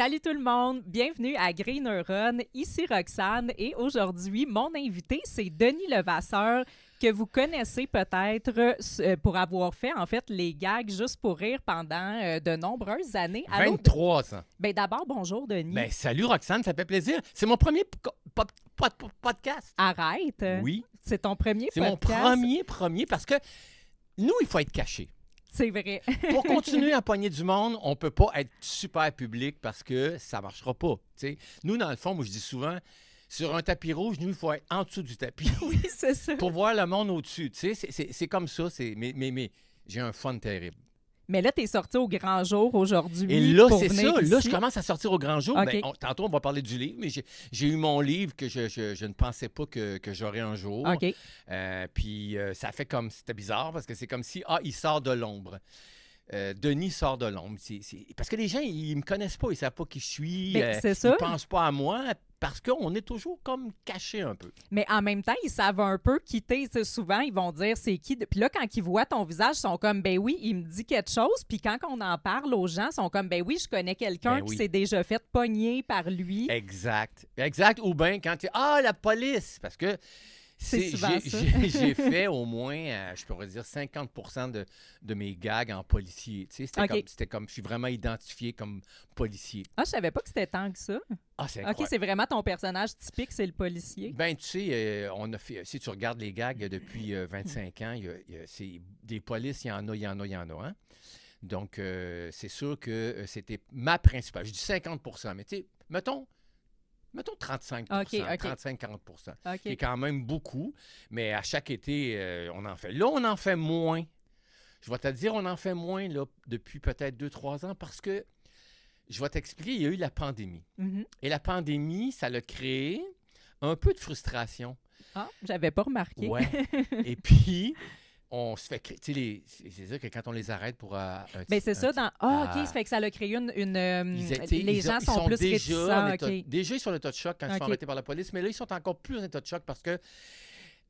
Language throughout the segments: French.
Salut tout le monde, bienvenue à Grey Neuron, ici Roxane et aujourd'hui, mon invité, c'est Denis Levasseur, que vous connaissez peut-être pour avoir fait en fait les gags juste pour rire pendant de nombreuses années. Allô? 23 ans. Ben d'abord, bonjour Denis. Ben, salut Roxane, ça fait plaisir. C'est mon premier podcast. Arrête. Oui. C'est ton premier C'est mon podcast. premier, parce que nous, il faut être caché. C'est vrai. Pour continuer à pogner du monde, on ne peut pas être super public parce que ça ne marchera pas. T'sais. Nous, dans le fond, moi, je dis souvent, sur un tapis rouge, nous, il faut être en dessous du tapis. Oui, c'est ça. Pour voir le monde au-dessus. C'est comme ça. Mais j'ai un fun terrible. Mais là, t'es sorti au grand jour aujourd'hui. Et là, pour c'est venir ça. ici. Là, je commence à sortir au grand jour. OK. Ben, tantôt, on va parler du livre, mais j'ai eu mon livre que je ne pensais pas que j'aurais un jour. OK. Puis ça fait comme... C'était bizarre parce que c'est comme si, il sort de l'ombre. Denis sort de l'ombre. Parce que les gens, ils me connaissent pas. Ils savent pas qui je suis. Mais c'est ça. Ils pensent pas à moi parce qu'on est toujours comme caché un peu. Mais en même temps, ils savent un peu qui t'es. Tu sais, souvent, ils vont dire c'est qui. Puis là, quand ils voient ton visage, ils sont comme ben oui, il me dit quelque chose. Puis quand on en parle aux gens, ils sont comme ben oui, je connais quelqu'un Ben qui oui. s'est déjà fait pogner par lui. Exact. Ou bien quand tu la police. Parce que C'est souvent ça. j'ai fait au moins, je pourrais dire, 50% de mes gags en policier. Tu sais, OK. c'était comme, je suis vraiment identifié comme policier. Ah, je savais pas que c'était tant que ça. Ah, c'est OK, incroyable. c'est vraiment ton personnage typique, c'est le policier. Ben, tu sais, on a fait, si tu regardes les gags depuis 25 ans, c'est des polices, il y en a. Hein? Donc, c'est sûr que c'était ma principale. Je dis 50%, mais tu sais, mettons 35 OK. 35-40 OK. qui est quand même beaucoup, mais à chaque été, on en fait. Là, on en fait moins. Je vais te dire, on en fait moins là, depuis peut-être 2-3 ans parce que, je vais t'expliquer, il y a eu la pandémie. Mhm. Et la pandémie, ça a créé un peu de frustration. Ah, j'avais pas remarqué. Ouais. Et puis, on se fait créer. Tu sais, c'est-à-dire que quand on les arrête pour Ben c'est ça. OK, ça fait que ça a créé les gens sont plus réticents. OK. Déjà, ils sont en état de choc quand ils sont OK. arrêtés par la police, mais là, ils sont encore plus en état de choc parce que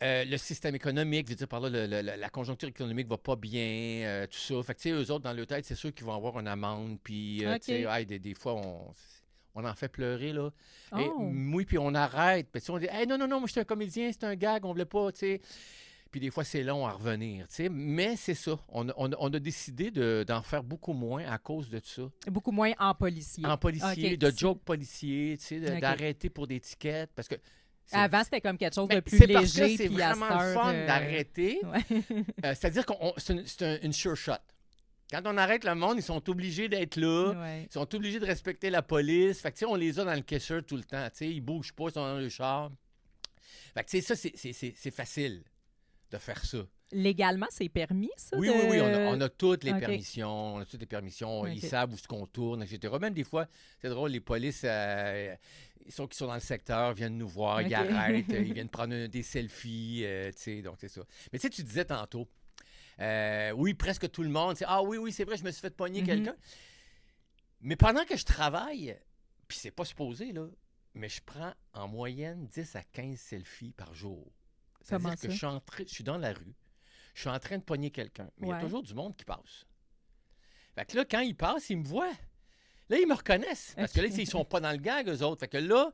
le système économique, je veux dire par là, la conjoncture économique va pas bien, tout ça. Fait que, tu sais, eux autres, dans leur tête, c'est sûr qu'ils vont avoir une amende. Puis, OK. tu sais, des fois, on en fait pleurer, là. Et, Oh. oui, puis on arrête. Puis, on dit, hey, non, moi, je suis un comédien, c'est un gag, on voulait pas, tu sais. Puis des fois, c'est long à revenir, tu sais. Mais c'est ça. On a décidé d'en faire beaucoup moins à cause de ça. Beaucoup moins en policier. En policier, OK. de jokes policiers, tu sais, OK. d'arrêter pour des tickets. Parce que Avant, c'était comme quelque chose de ben, plus c'est parce que léger. c'est puis à vraiment cette le heure, fun d'arrêter. Ouais. C'est-à-dire que c'est une sure shot. Quand on arrête le monde, ils sont obligés d'être là. Ouais. Ils sont obligés de respecter la police. Fait que, tu sais, on les a dans le caisseur tout le temps. Tu sais, ils bougent pas, ils sont dans le char. Fait que, tu sais, ça, c'est facile de faire ça. Légalement, c'est permis, ça? Oui, on a toutes les OK. permissions. On a toutes les permissions. OK. Ils savent où ce qu'on tourne, etc. Même des fois, c'est drôle, les polices qui sont dans le secteur viennent nous voir, OK. ils arrêtent, ils viennent prendre des selfies, tu sais, donc c'est ça. Mais tu sais, tu disais tantôt, oui, presque tout le monde, oui, c'est vrai, je me suis fait pogner Mhm. quelqu'un. Mais pendant que je travaille, puis c'est pas supposé, là, mais je prends en moyenne 10 à 15 selfies par jour. Comment C'est-à-dire que je suis dans la rue, je suis en train de pogner quelqu'un, mais il y a Ouais. toujours du monde qui passe. Fait que là, quand ils passent, ils me voient. Là, ils me reconnaissent. Parce que là, ils sont pas dans le gag, eux autres. Fait que là,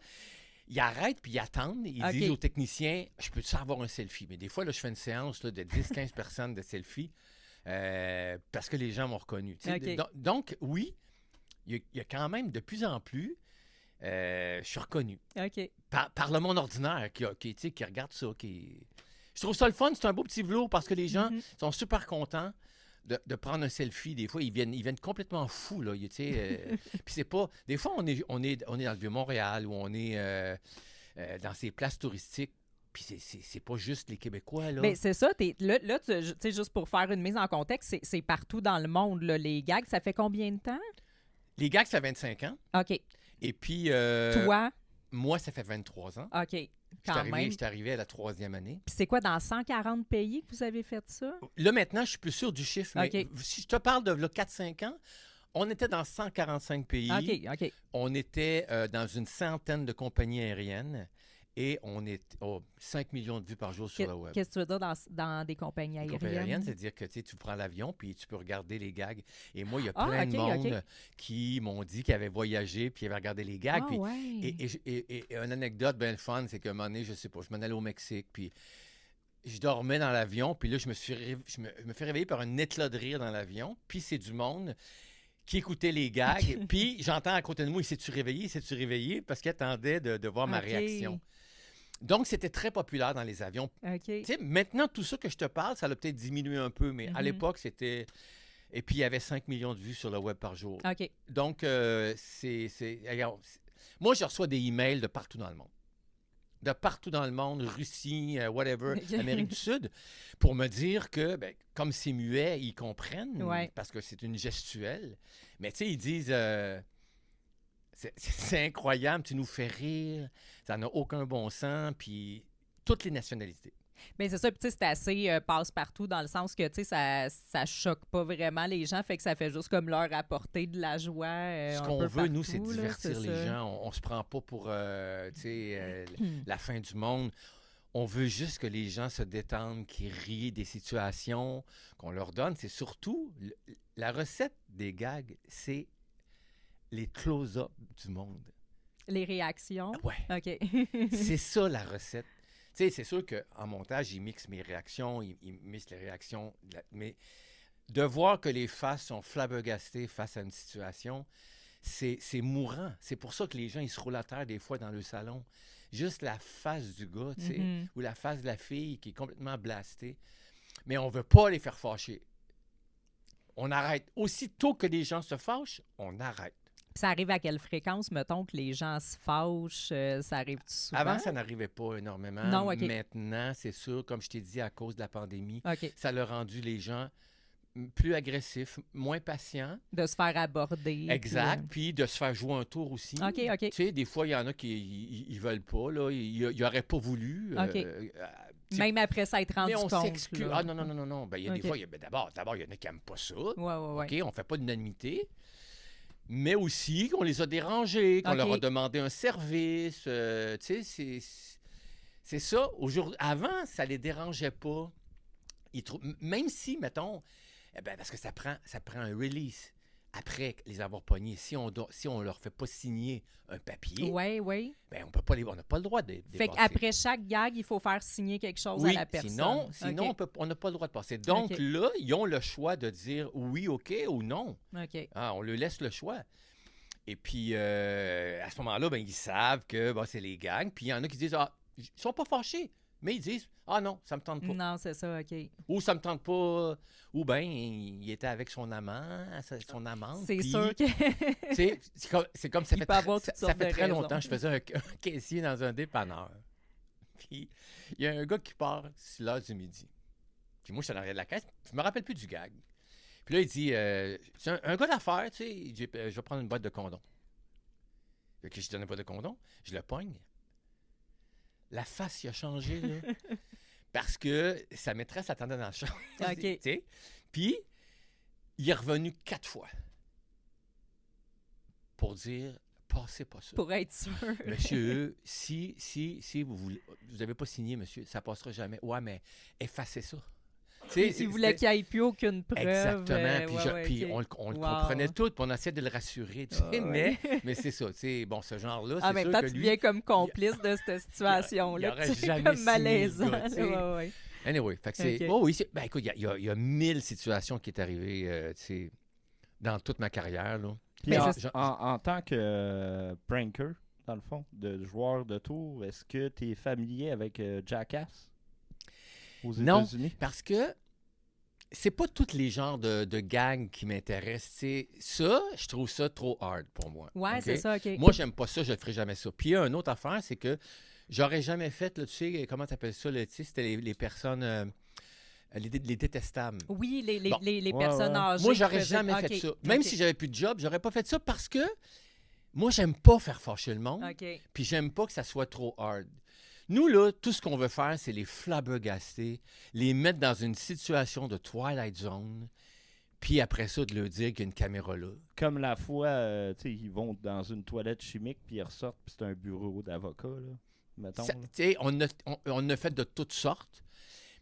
ils arrêtent puis ils attendent. Ils OK. disent aux techniciens, je peux-tu avoir un selfie? Mais des fois, là, je fais une séance là, de 10-15 personnes de selfies parce que les gens m'ont reconnu. Tu sais. OK. Donc, oui, il y a quand même de plus en plus, je suis reconnu. OK. Par le monde ordinaire qui regarde ça. Je trouve ça le fun. C'est un beau petit velours parce que les gens Mhm. sont super contents de prendre un selfie. Des fois, ils viennent complètement fous. Là, puis c'est pas... Des fois, on est dans le Vieux-Montréal ou on est dans ces places touristiques. Puis c'est pas juste les Québécois, là. Bien, c'est ça. Là, tu sais, juste pour faire une mise en contexte, c'est partout dans le monde, là, les gags. Ça fait combien de temps? Les gags, ça fait 25 ans. OK. Et puis, Toi? moi, ça fait 23 ans. OK. Quand même. J'étais arrivé à la 3e année. Puis c'est quoi, dans 140 pays que vous avez fait ça? Là, maintenant, je suis plus sûr du chiffre, mais OK. si je te parle de là, 4-5 ans, on était dans 145 pays. OK. On était dans une centaine de compagnies aériennes. Et on est 5 millions de vues par jour sur le web. Qu'est-ce que tu veux dire dans des compagnies aériennes? Des compagnies aériennes, c'est-à-dire que tu prends l'avion puis tu peux regarder les gags. Et moi, il y a plein de monde qui m'ont dit qu'ils avaient voyagé puis ils avaient regardé les gags. Puis, et une anecdote bien fun, c'est qu'à un moment donné, je sais pas, je m'en allais au Mexique puis je dormais dans l'avion puis là, je me fais réveiller par un éclat de rire dans l'avion. Puis c'est du monde qui écoutait les gags. Puis j'entends à côté de moi, il s'est-tu réveillé? Parce qu'il attendait de voir ma réaction. Donc, c'était très populaire dans les avions. Maintenant, tout ça que je te parle, ça a peut-être diminué un peu, mais à l'époque, c'était... Et puis, il y avait 5 millions de vues sur le web par jour. Donc, moi, je reçois des emails de partout dans le monde. De partout dans le monde, Russie, whatever, Amérique du Sud, pour me dire que, comme c'est muet, ils comprennent, parce que c'est une gestuelle. Mais tu sais, ils disent... C'est incroyable, tu nous fais rire, ça n'a aucun bon sens, puis toutes les nationalités. Bien, c'est ça, puis tu sais, c'est assez passe-partout dans le sens que, tu sais, ça choque pas vraiment les gens, fait que ça fait juste comme leur apporter de la joie Ce qu'on veut, nous, c'est divertir les gens. On se prend pas pour, la fin du monde. On veut juste que les gens se détendent, qu'ils rient des situations qu'on leur donne. C'est surtout, la recette des gags, c'est les close-up du monde. Les réactions? Ouais. OK. C'est ça, la recette. Tu sais, c'est sûr qu'en montage, ils mixent mes réactions, ils mixent les réactions. Mais de voir que les faces sont flabbergastées face à une situation, c'est mourant. C'est pour ça que les gens, ils se roulent à terre des fois dans le salon. Juste la face du gars, tu sais, ou la face de la fille qui est complètement blastée. Mais on ne veut pas les faire fâcher. On arrête. Aussitôt que les gens se fâchent, on arrête. Ça arrive à quelle fréquence, mettons, que les gens se fâchent? Ça arrive souvent? Avant, ça n'arrivait pas énormément. Non, OK. Maintenant, c'est sûr, comme je t'ai dit, à cause de la pandémie, OK. ça a rendu les gens plus agressifs, moins patients. De se faire aborder. Exact. Puis de se faire jouer un tour aussi. OK. Tu sais, des fois, il y en a qui ne veulent pas, là. Ils n'auraient pas voulu. OK. Même après ça être rendu compte. Mais on s'excuse. Ah non. Ben, il y a des fois, d'abord, il y en a qui n'aiment pas ça. Ouais. OK, on ne fait pas d'unanimité. Mais aussi qu'on les a dérangés, qu'on leur a demandé un service. Tu sais, c'est ça. Avant, ça ne les dérangeait pas. Même si, mettons, parce que ça prend un release après les avoir pognés. Si on leur fait pas signer un papier, ben on peut pas on n'a pas le droit de Fait qu'après chaque gag, il faut faire signer quelque chose à la personne. Sinon on n'a pas le droit de passer. Donc là, ils ont le choix de dire oui, OK ou non. On leur laisse le choix. Et puis, à ce moment-là, ben, ils savent que c'est les gags. Puis il y en a qui disent, ils sont pas fâchés. Mais ils disent, non, ça me tente pas. Non, c'est ça, OK. Ou ça me tente pas. Ou bien, il était avec son amante. C'est sûr que... c'est comme ça fait très longtemps que je faisais un caissier dans un dépanneur. Puis, il y a un gars qui part sur l'heure du midi. Puis moi, je suis en arrière de la caisse. Je me rappelle plus du gag. Puis là, il dit, c'est un gars d'affaires, tu sais. Il dit, je vais prendre une boîte de condoms. Fait que je donne une boîte de condoms. Je le pogne. La face, il a changé, là. Parce que sa maîtresse attendait dans la chambre. OK. Puis, il est revenu 4 fois pour dire, passez pas ça. Pour être sûr. Monsieur, si vous n'avez pas signé, monsieur, ça passera jamais. Ouais, mais effacez ça. Il voulait qu'il n'y ait plus aucune preuve. Exactement. Puis on le comprenait tout, puis on essayait de le rassurer. Mais c'est ça. Bon, ce genre-là, c'est sûr que lui... tu deviens comme complice de cette situation-là. Il aurait jamais comme malaisant. Anyway, fait que c'est... Okay. Oh oui, écoute, il y a 1000 situations qui est arrivées dans toute ma carrière. Là. Puis en tant que pranker, dans le fond, de joueur de tour, est-ce que tu es familier avec Jackass? Non, parce que c'est pas tous les genres de gangs qui m'intéressent. Ça, je trouve ça trop hard pour moi. Ouais, c'est ça, OK. Moi, j'aime pas ça, je ne ferai jamais ça. Puis il y a une autre affaire, c'est que j'aurais jamais fait, là, tu sais, comment tu appelles ça, c'était les personnes... les détestables. Oui, les personnes âgées. Moi, j'aurais jamais fait ça. Même si j'avais plus de job, j'aurais pas fait ça parce que moi, j'aime pas faire fâcher le monde. Puis j'aime pas que ça soit trop hard. Nous, là, tout ce qu'on veut faire, c'est les flabbergaster, les mettre dans une situation de Twilight Zone, puis après ça, de leur dire qu'il y a une caméra là. Comme la fois, tu sais, ils vont dans une toilette chimique, puis ils ressortent, puis c'est un bureau d'avocat, là. mettons. Tu sais, on a fait de toutes sortes.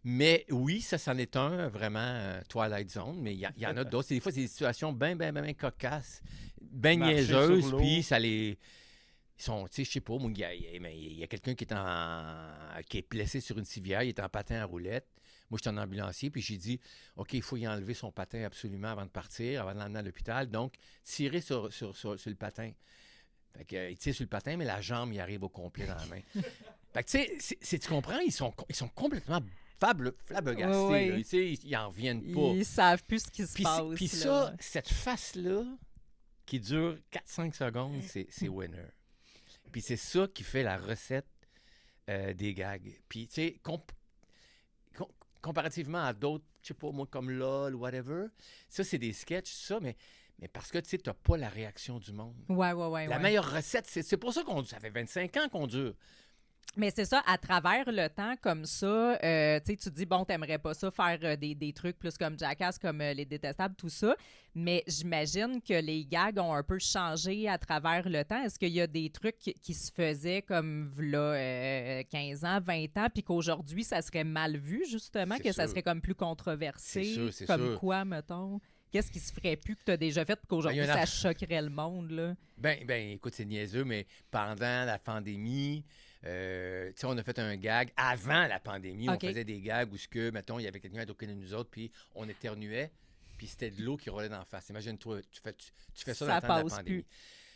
Mais oui, ça, c'en est un, vraiment, Twilight Zone. Mais il y en a d'autres. Des fois, c'est des situations bien cocasses, bien Marcher niaiseuses. sur l'eau. Puis ça les... Ils sont, tu sais, je sais pas, moi, il y a quelqu'un qui est blessé sur une civière, il est en patin à roulette. Moi, je suis en ambulancier, puis j'ai dit, OK, il faut y enlever son patin absolument avant de partir, avant de l'emmener à l'hôpital. Donc, tirer sur le patin. Fait que, il tire sur le patin, mais la jambe, il arrive au complet dans la main. Fait que, tu sais, tu comprends, ils sont complètement flabbergastés. Oui. Là. Tu sais, ils en reviennent pas. Ils savent plus ce qui se Puis, passe. puis là. ça, cette face-là, qui dure 4-5 secondes, c'est winner. Puis c'est ça qui fait la recette des gags. Puis, tu sais, comparativement à d'autres, je sais pas, moi, comme LOL, whatever, ça, c'est des sketchs, ça, mais parce que, tu sais, t'as pas la réaction du monde. Ouais. La meilleure recette, c'est pour ça ça fait 25 ans qu'on dure. Mais c'est ça, à travers le temps comme ça, tu sais, tu te dis, bon, t'aimerais pas ça faire des trucs plus comme Jackass, comme Les Détestables, tout ça. Mais j'imagine que les gags ont un peu changé à travers le temps. Est-ce qu'il y a des trucs qui se faisaient comme là, 15 ans, 20 ans, puis qu'aujourd'hui, ça serait mal vu, justement, C'est que ça sûr. serait comme plus controversé? C'est comme sûr. quoi, mettons? Qu'est-ce qui se ferait plus que tu as déjà fait, puis qu'aujourd'hui, Ben, il y en a- ça choquerait le monde, là? Ben, écoute, c'est niaiseux, mais pendant la pandémie, tu sais, on a fait un gag. Avant la pandémie, OK. on faisait des gags où, mettons, il y avait quelqu'un à côté de nous autres, puis on éternuait, puis c'était de l'eau qui roulait d'en face. Imagine-toi, tu fais ça dans Ça le temps de la passe pandémie. plus.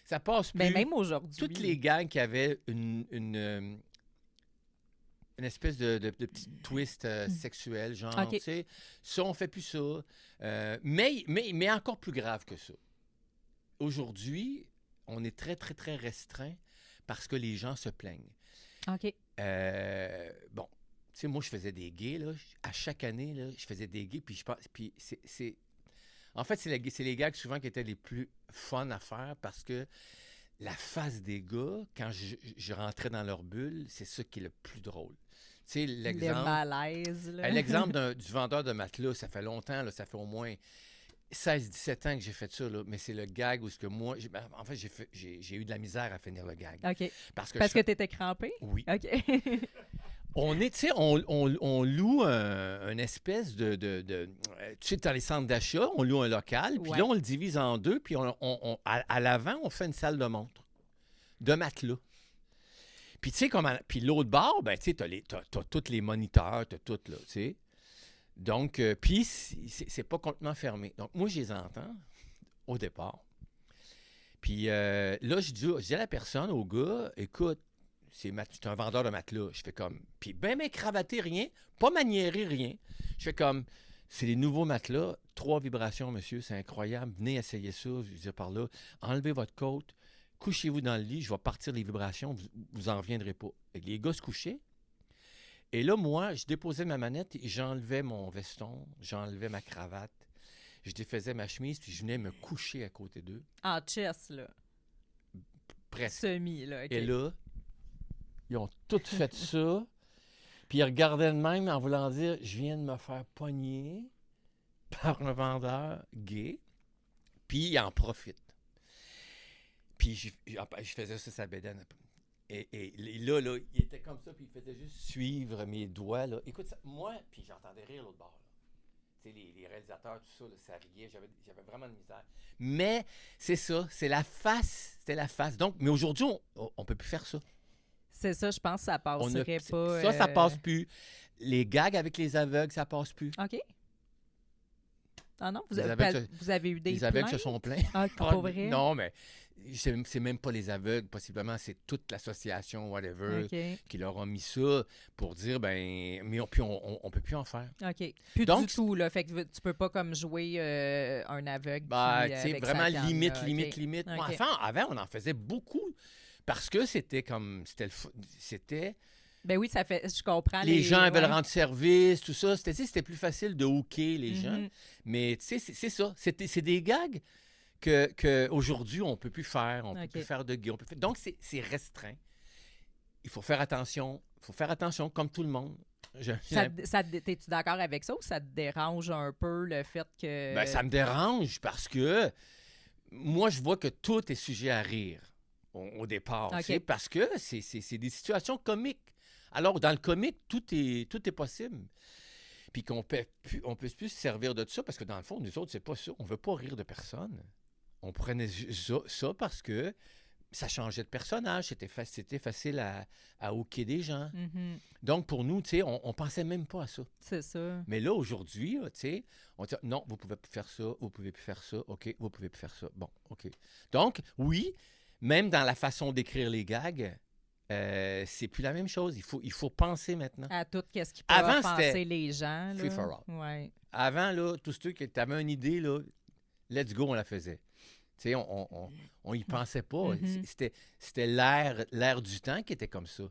Ça passe plus. Ben, même aujourd'hui. Toutes les gags qui avaient une espèce de petit twist sexuel, genre, OK. tu sais, ça, on fait plus ça. Mais encore plus grave que ça. Aujourd'hui, on est très, très, très restreint parce que les gens se plaignent. OK. Bon, tu sais, moi, je faisais des gays, là. À chaque année, là, je faisais des gays, puis je pense... Puis c'est... En fait, c'est les gags souvent qui étaient les plus fun à faire parce que la face des gars, quand je rentrais dans leur bulle, c'est ça qui est le plus drôle. Tu sais, Le l'exemple... malaise, là. L'exemple du vendeur de matelas, ça fait longtemps, là, ça fait au moins 16-17 ans que j'ai fait ça, là, mais c'est le gag où ce que moi... En fait, j'ai eu de la misère à finir le gag. OK. Parce que, Parce que tu étais crampé? Oui. OK. On est, tu sais, on loue une espèce de tu sais, dans les centres d'achat, on loue un local, puis Ouais. là, on le divise en deux, puis à l'avant, on fait une salle de montre de matelas. Puis, tu sais, puis l'autre bord, ben, tu sais, t'as tous les moniteurs, t'as tout, là, tu sais. Donc, puis, c'est pas complètement fermé. Donc, moi, je les entends au départ. Puis là, je dis à la personne, au gars, écoute, c'est un vendeur de matelas. Je fais comme, puis ben cravaté, rien, pas maniéré, rien. Je fais comme, c'est les nouveaux matelas, 3 vibrations, monsieur, c'est incroyable. Venez essayer ça, je dis par là. Enlevez votre côte, couchez-vous dans le lit, je vais partir les vibrations, vous en reviendrez pas. Et les gars se couchaient. Et là, moi, je déposais ma manette et j'enlevais mon veston, j'enlevais ma cravate, je défaisais ma chemise, puis je venais me coucher à côté d'eux. En chess, là. Presque. Semi, là. OK. Et là, ils ont tous fait ça. Puis ils regardaient de même en voulant dire « Je viens de me faire pogner par un vendeur gay. » Puis ils en profitent. Puis je faisais ça, sa bédaine. Et là, il était comme ça, puis il faisait juste suivre mes doigts. Là. Écoute, moi, puis j'entendais rire l'autre bord. Tu sais, les réalisateurs, tout ça, là, ça riait. J'avais vraiment de misère. Mais c'est ça, c'est la face. C'était la face. Donc, mais aujourd'hui, on ne peut plus faire ça. C'est ça, je pense que ça passerait pas. Ça passe plus. Les gags avec les aveugles, ça passe plus. OK. Ah non, Les aveugles vous avez eu des Les aveugles plaintes? se sont plaints. Ah, pas vrai? Non, mais c'est même pas les aveugles, possiblement, c'est toute l'association, whatever, OK. qui leur a mis ça pour dire, ben, mais on peut plus en faire. OK. Plus Donc, du tout, là. Fait que tu peux pas comme jouer un aveugle. Ben, qui, tu sais, avec vraiment sa canne, limite, là. limite, OK. limite. Bon, OK. enfin, avant, on en faisait beaucoup parce que c'était comme, c'était Ben oui, ça fait. Je comprends. les gens veulent ouais. rendre service, tout ça. C'était plus facile de hooker les gens. Mhm. Mais tu sais, c'est ça. C'est des gags que aujourd'hui, on ne peut plus faire. On ne OK. peut plus faire de gags. Donc, c'est restreint. Il faut faire attention. Il faut faire attention, comme tout le monde. T'es-tu d'accord avec ça ou ça te dérange un peu le fait que. Ça me dérange parce que moi, je vois que tout est sujet à rire. au départ, OK. tu sais, parce que c'est des situations comiques. Alors, dans le comique, tout est possible. Puis qu'on on peut plus se servir de ça, parce que dans le fond, nous autres, c'est pas ça. On veut pas rire de personne. On prenait ça parce que ça changeait de personnage. C'était facile à hooker des gens. Mhm. Donc, pour nous, tu sais, on pensait même pas à ça. C'est ça. Mais là, aujourd'hui, là, tu sais, on dit non, vous pouvez plus faire ça, vous pouvez plus faire ça, OK, vous pouvez plus faire ça. Bon, OK. Donc, oui, même dans la façon d'écrire les gags, c'est plus la même chose. Il faut penser maintenant. À tout ce qui peut Avant, offenser c'était les gens. free Là. for all. Ouais. Avant, là, tous ceux qui avaient une idée, là, let's go, on la faisait. Tu sais, on y pensait pas. Mhm. C'était l'air du temps qui était comme ça.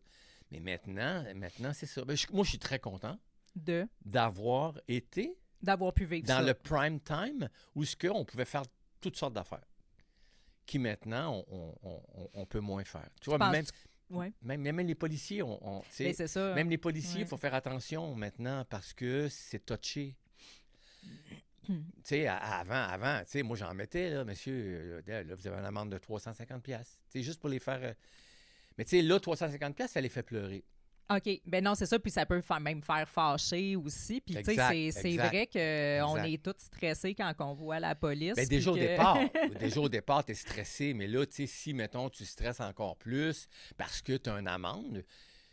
Mais maintenant c'est ça. Ben, moi, je suis très content d'avoir été D'avoir pu vivre dans ça. le prime time où on pouvait faire toutes sortes d'affaires qui maintenant, on peut moins faire. Tu vois, penses- Ouais. même les policiers, tu sais, Ben, c'est ça. même les policiers, il Ouais. faut faire attention maintenant parce que c'est touché. Hmm. Tu sais, avant, tu sais, moi, j'en mettais, là, monsieur, là, vous avez une amende de 350$. Tu sais, juste pour les faire... Mais tu sais, là, 350$, ça les fait pleurer. OK. Ben non, c'est ça. Puis ça peut même faire fâcher aussi. Puis, tu sais, Exact, c'est exact, vrai qu'on exact. est tous stressés quand on voit la police. Ben, déjà, puis au départ, tu es stressé. Mais là, tu sais, si, mettons, tu stresses encore plus parce que tu as une amende,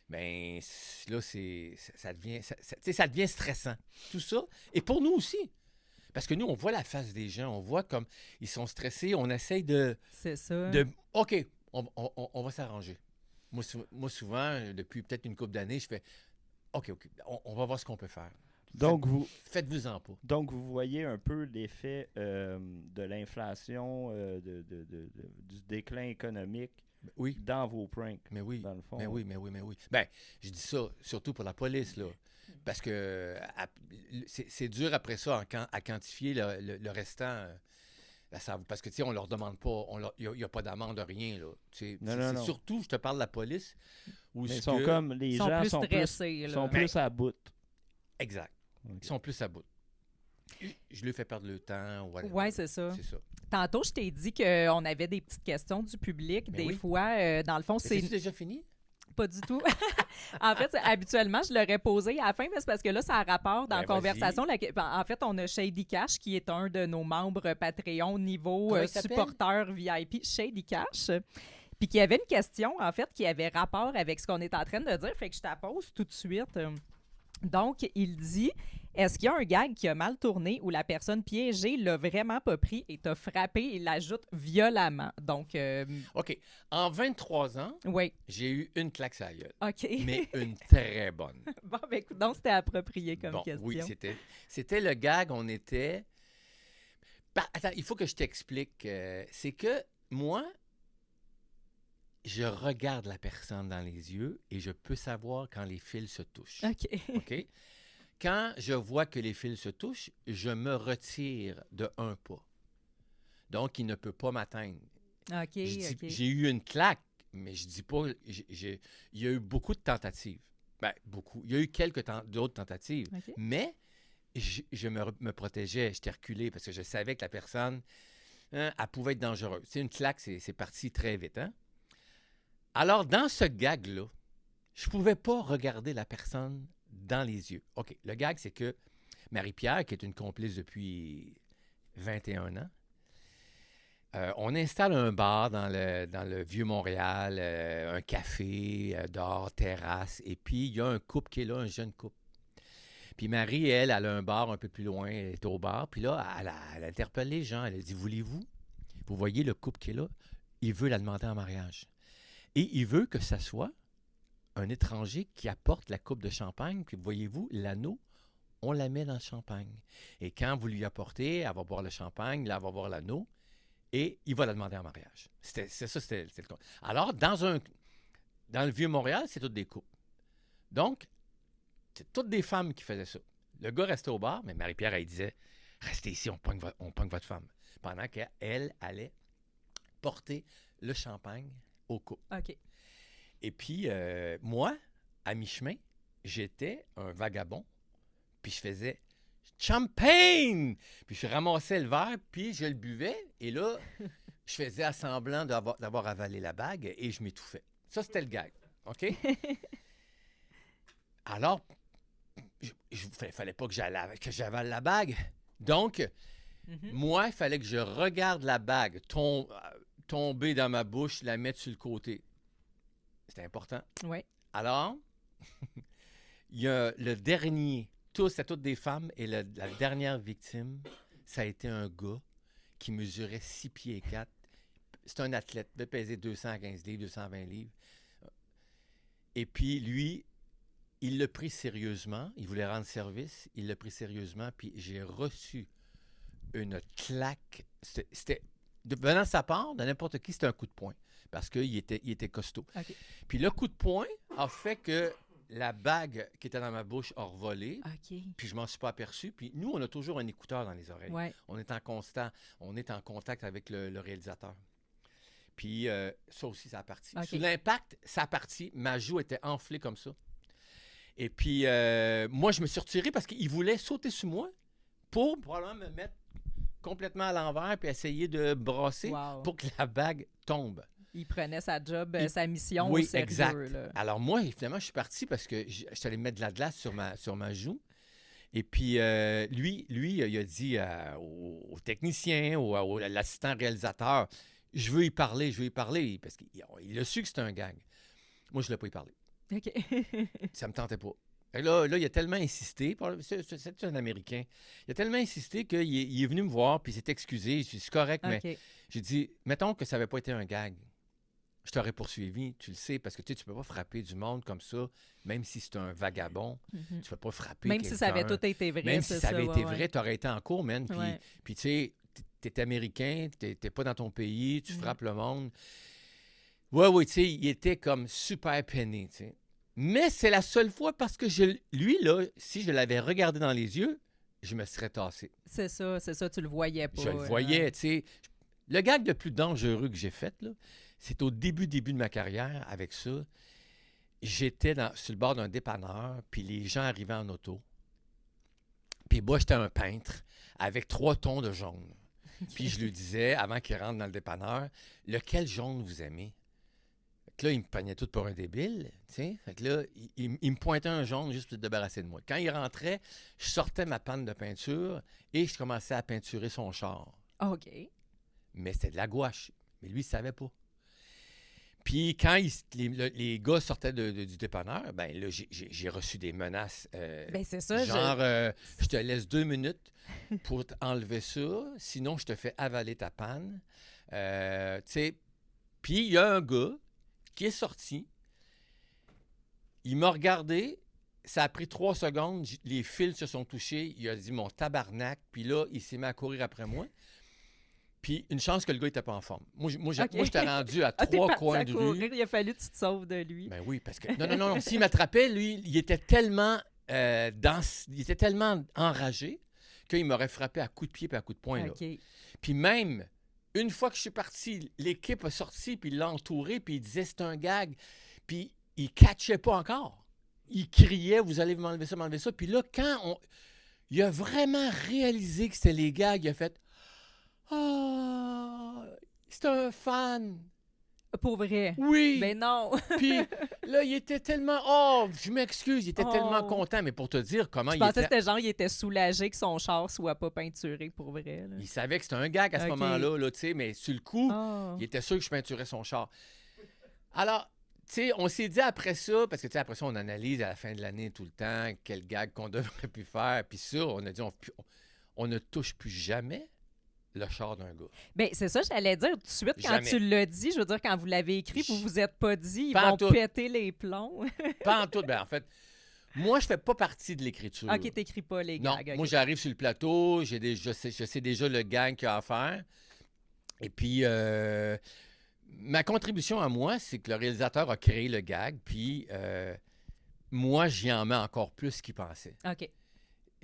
ben là, ça devient stressant. Tout ça. Et pour nous aussi. Parce que nous, on voit la face des gens. On voit comme ils sont stressés. On essaye C'est ça. OK, on va s'arranger. Moi, souvent, depuis peut-être une couple d'années, je fais OK, on va voir ce qu'on peut faire. Donc, Faites-vous-en pas. Donc, vous voyez un peu l'effet de l'inflation, du déclin économique Oui. dans vos pranks, Mais oui. dans le fond. Mais oui. Ben, je dis ça surtout pour la police, là. Parce que c'est dur après ça à quantifier le restant. Parce que, tu sais, on leur demande pas, il n'y a pas d'amende, rien, là. Non. Surtout, je te parle de la police. Où Mais les Ils sont gens plus sont stressés. plus, là. sont plus à bout. Exact. Ok. Ils sont plus à bout. Je lui fais perdre le temps. Oui, c'est ça. C'est ça. Tantôt, je t'ai dit qu'on avait des petites questions du public. Ben des oui. fois, dans le fond, C'est c'est déjà fini? pas du tout. En fait, habituellement, je l'aurais posé à la fin, mais c'est parce que là, ça a rapport dans Ben, la conversation. En fait, on a Shady Cash, qui est un de nos membres Patreon niveau Comment il s'appelle? supporter VIP, Shady Cash. Puis qui avait une question, en fait, qui avait rapport avec ce qu'on est en train de dire. Fait que je te la pose tout de suite. Donc, il dit, est-ce qu'il y a un gag qui a mal tourné où la personne piégée l'a vraiment pas pris et t'a frappé et l'ajoute violemment? Donc, OK. En 23 ans, oui. j'ai eu une claque sur la gueule. OK. Mais une très bonne. Bon, ben écoute, donc c'était approprié comme Bon, question. oui, c'était le gag, on était... attends, il faut que je t'explique. C'est que moi, je regarde la personne dans les yeux et je peux savoir quand les fils se touchent. OK. OK? Quand je vois que les fils se touchent, je me retire de un pas. Donc, il ne peut pas m'atteindre. OK, OK. J'ai eu une claque, mais je dis pas... il y a eu beaucoup de tentatives. Ben, beaucoup. Il y a eu d'autres tentatives. OK. Mais je me protégeais, j'étais reculé parce que je savais que la personne, elle pouvait être dangereuse. C'est une claque, c'est parti très vite. Hein? Alors, dans ce gag-là, je ne pouvais pas regarder la personne dans les yeux. OK, le gag, c'est que Marie-Pierre, qui est une complice depuis 21 ans, on installe un bar dans le Vieux-Montréal, un café, dehors, terrasse, et puis il y a un couple qui est là, un jeune couple. Puis Marie, elle a un bar un peu plus loin, elle est au bar, puis là, elle interpelle les gens, elle a dit, voulez-vous? Vous voyez le couple qui est là? Il veut la demander en mariage. Et il veut que ça soit un étranger qui apporte la coupe de champagne, puis voyez-vous, l'anneau, on la met dans le champagne. Et quand vous lui apportez, elle va boire le champagne, là, elle va boire l'anneau, et il va la demander en mariage. C'était le cas. Alors, dans le Vieux-Montréal, c'est toutes des couples. Donc, c'est toutes des femmes qui faisaient ça. Le gars restait au bar, mais Marie-Pierre, elle disait, restez ici, on pogne votre femme. Pendant qu'elle allait porter le champagne au couple. OK. Et puis, moi, à mi-chemin, j'étais un vagabond, puis je faisais champagne! Puis je ramassais le verre, puis je le buvais, et là, je faisais à semblant d'avoir avalé la bague et je m'étouffais. Ça, c'était le gag. OK? Alors, il fallait pas que j'avale la bague. Donc, moi, il fallait que je regarde la bague tomber dans ma bouche, la mettre sur le côté. C'était important. Oui. Alors, il y a le dernier, c'était toutes des femmes, et la dernière victime, ça a été un gars qui mesurait 6 pieds et 4. C'est un athlète, il devait peser 215 livres, 220 livres. Et puis, lui, il l'a pris sérieusement. Il voulait rendre service. Il l'a pris sérieusement. Puis j'ai reçu une claque. Venant de sa part, de n'importe qui, c'était un coup de poing. Parce qu'il était costaud. OK. Puis le coup de poing a fait que la bague qui était dans ma bouche a revolé. OK. Puis je m'en suis pas aperçu. Puis nous, on a toujours un écouteur dans les oreilles. Ouais. On est en contact avec le réalisateur. Puis ça aussi, ça a parti. OK. Sous l'impact, ça a parti. Ma joue était enflée comme ça. Et puis, moi, je me suis retiré parce qu'il voulait sauter sur moi pour probablement me mettre complètement à l'envers puis essayer de brasser pour que la bague tombe. Il prenait sa job, sa mission oui, au sérieux. Exact. Là. Alors moi, finalement, je suis parti parce que je suis allé mettre de la glace sur ma joue. Et puis, lui, il a dit au technicien, à l'assistant réalisateur, je veux y parler, parce qu'il a su que c'était un gag. Moi, je ne l'ai pas y parlé. OK. Ça me tentait pas. Et là, il a tellement insisté, c'est un Américain, il a tellement insisté qu'il est venu me voir, puis il s'est excusé. Je dit, c'est correct, mais j'ai dit, mettons que ça n'avait pas été un gag. Je t'aurais poursuivi, tu le sais, parce que tu ne peux pas frapper du monde comme ça, même si c'est un vagabond. Tu ne peux pas frapper même si ça avait tout été vrai. Même si ça avait été vrai, ouais. tu aurais été en cours, man. Puis tu sais, tu es américain, tu n'es pas dans ton pays, tu frappes le monde. Oui, tu sais, il était comme super peiné, tu sais. Mais c'est la seule fois parce que lui, là, si je l'avais regardé dans les yeux, je me serais tassé. C'est ça, tu le voyais pas. Je le voyais, tu sais. Le gag le plus dangereux que j'ai fait, là, c'est au début de ma carrière, avec ça. J'étais sur le bord d'un dépanneur, puis les gens arrivaient en auto. Puis moi, j'étais un peintre avec 3 tons de jaune. Puis je lui disais, avant qu'il rentre dans le dépanneur, lequel jaune vous aimez? Fait que là, il me pognait tout pour un débile, tu sais. Fait que là, il me pointait un jaune juste pour se débarrasser de moi. Quand il rentrait, je sortais ma panne de peinture et je commençais à peinturer son char. OK. Mais c'était de la gouache. Mais lui, il ne savait pas. Puis quand les gars sortaient du dépanneur, ben là, j'ai reçu des menaces. C'est ça. Genre, je te laisse 2 minutes pour enlever ça, sinon je te fais avaler ta panne. Tu sais, puis il y a un gars qui est sorti, il m'a regardé, ça a pris 3 secondes, les fils se sont touchés, il a dit mon tabarnak, puis là, il s'est mis à courir après moi. Puis une chance que le gars n'était pas en forme. Moi, j'étais rendu à 3 coins de rue. Il a fallu que tu te sauves de lui. Ben oui, parce que... Non. S'il m'attrapait, lui, il était tellement enragé qu'il m'aurait frappé à coups de pied et à coups de poing. OK. Là. Puis même, une fois que je suis parti, l'équipe a sorti, puis il l'a entouré, puis il disait c'est un gag. Puis il ne catchait pas encore. Il criait, vous allez m'enlever ça. Puis là, quand il a vraiment réalisé que c'était les gags, il a fait... Ah, c'est un fan. Pour vrai? Oui. Mais non. Puis là, il était tellement... Oh, je m'excuse, il était tellement content. Mais pour te dire comment je pensais que c'était genre, il était soulagé que son char soit pas peinturé pour vrai. Là. Il savait que c'était un gag à ce moment-là, là, tu sais, mais sur le coup, il était sûr que je peinturais son char. Alors, tu sais, on s'est dit après ça, parce que tu sais, après ça, on analyse à la fin de l'année tout le temps quel gag qu'on devrait plus faire. Puis ça, on a dit, on ne touche plus jamais le char d'un gars. Bien, c'est ça, j'allais dire tout de suite, quand tu l'as dit, je veux dire, quand vous l'avez écrit, vous vous êtes pas dit, ils vont péter les plombs. Pas en tout. Ben, en fait, moi, je fais pas partie de l'écriture. OK, t'écris pas les non, gags. Moi, j'arrive sur le plateau, je sais déjà le gag qu'il y a à faire. Et puis, ma contribution à moi, c'est que le réalisateur a créé le gag, puis moi, j'y en mets encore plus qu'il pensait. OK.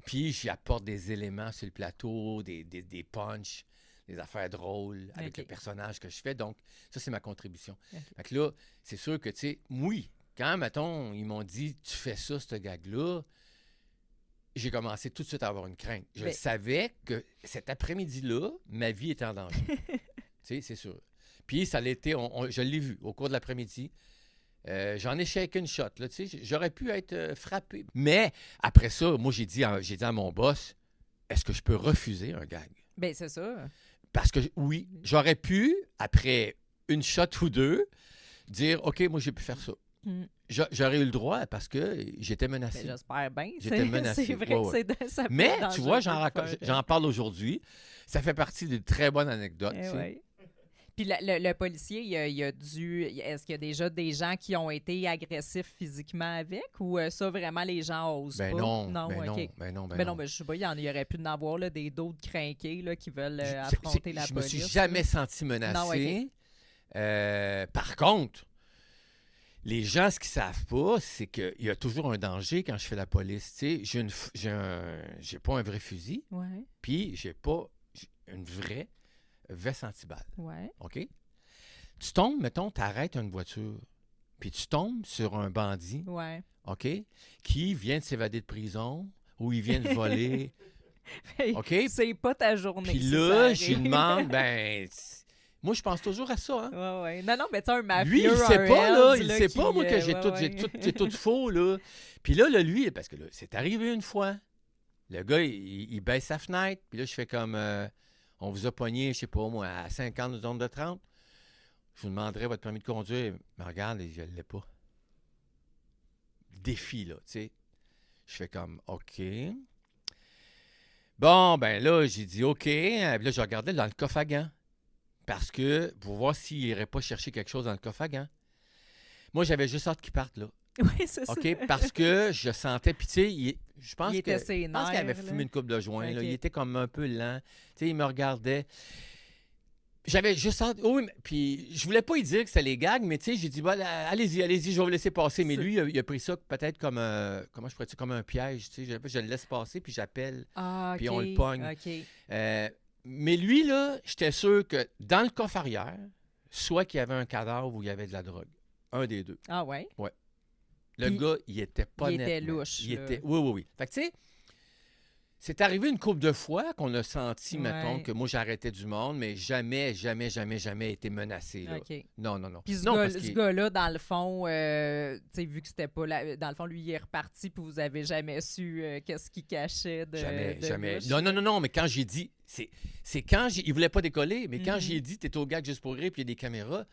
Puis, j'y apporte des éléments sur le plateau, des punchs, des affaires drôles avec le personnage que je fais. Donc, ça, c'est ma contribution. Fait que là, c'est sûr que, tu sais, oui, quand, mettons, ils m'ont dit « tu fais ça, ce gag-là », j'ai commencé tout de suite à avoir une crainte. Je savais que cet après-midi-là, ma vie était en danger. C'est sûr. Puis, ça l'a été, je l'ai vu au cours de l'après-midi. J'en ai shaké une shot, là, tu sais. J'aurais pu être frappé. Mais, après ça, moi, j'ai dit à mon boss, est-ce que je peux refuser un gag? Ben, c'est ça. Parce que, oui, j'aurais pu, après une shot ou deux, dire, OK, moi, j'ai pu faire ça. Mm. J'aurais eu le droit parce que j'étais menacé. Ben, j'espère bien. J'étais menacé. C'est vrai Ouais, que ça peut Mais, être tu vois, dangereux. j'en parle aujourd'hui. Ça fait partie d'une très bonne anecdote. Eh tu sais. ouais. Puis le policier, il a dû. Est-ce qu'il y a déjà des gens qui ont été agressifs physiquement avec ou ça, vraiment, les gens osent Ben pas? non, Non, ben OK. non. Ben non, mais je sais pas, il y aurait pu en avoir là, des d'autres crinqués là, qui veulent Je- affronter la je me police. suis jamais là. senti menacé. Non, Par contre, les gens, ce qu'ils savent pas, c'est qu'il y a toujours un danger quand je fais la police. Tu sais, j'ai pas un vrai fusil, Ouais, puis j'ai pas une vraie veste antiballe. ouais. OK? Tu tombes, mettons, tu arrêtes une voiture, puis tu tombes sur un bandit, Ouais. OK, qui vient de s'évader de prison ou il vient de voler. OK? C'est pas ta journée. Puis si là, ça je lui arrive. demande, moi, je pense toujours à ça. Hein? Ouais, ouais. Non, mais tu sais, un mafieux, Lui, il sait un pas, là. Hells, Il sait qui, pas, moi, que j'ai ouais. tout faux, là. Puis là, lui, parce que là, c'est arrivé une fois. Le gars, il baisse sa fenêtre. Puis là, je fais comme, on vous a pogné, je sais pas, moi, à 50 de zone de 30. Je vous demanderai votre permis de conduire. Mais regarde, je ne l'ai pas. Défi, là, tu sais. Je fais comme, OK. Bon, ben là, j'ai dit OK. Puis là, je regardais dans le coffre à gants. Parce que, pour voir s'il n'irait pas chercher quelque chose dans le coffre à gants. Moi, j'avais juste hâte qu'il parte, là. Oui, c'est ça. OK? Parce que je sentais. Puis, tu sais, je pense Il était que. ses Je pense qu'il avait nerfs, fumé là. une coupe de joint. Là. OK. Il était comme un peu lent. Tu sais, il me regardait. J'avais juste hâte. Oui, puis je voulais pas lui dire que c'était les gags, mais tu sais, j'ai dit, bon, allez-y, je vais vous laisser passer. Mais lui, il a pris ça peut-être comme comment je pourrais dire, comme un piège. Tu sais, je le laisse passer, puis j'appelle. Ah, OK. Puis on le pogne. OK. Mais lui, là, j'étais sûr que dans le coffre arrière, soit qu'il y avait un cadavre ou il y avait de la drogue. Un des deux. Ah, ouais. Le Puis, gars, il était pas il net. était net. louche, Il là. était. Oui. Fait que, tu sais, c'est arrivé une couple de fois qu'on a senti, mettons, Ouais. que moi, j'arrêtais du monde, mais jamais été menacé. Là. OK. Non. Puis Non, parce ce qu'il- gars-là, dans le fond, tu sais, vu que c'était pas dans le fond, lui, il est reparti, puis vous avez jamais su qu'est-ce qu'il cachait de Jamais. louche. Non, mais quand j'ai dit, c'est quand il voulait pas décoller, mais quand Mhm. j'ai dit, t'es au gag juste pour rire, puis il y a des caméras,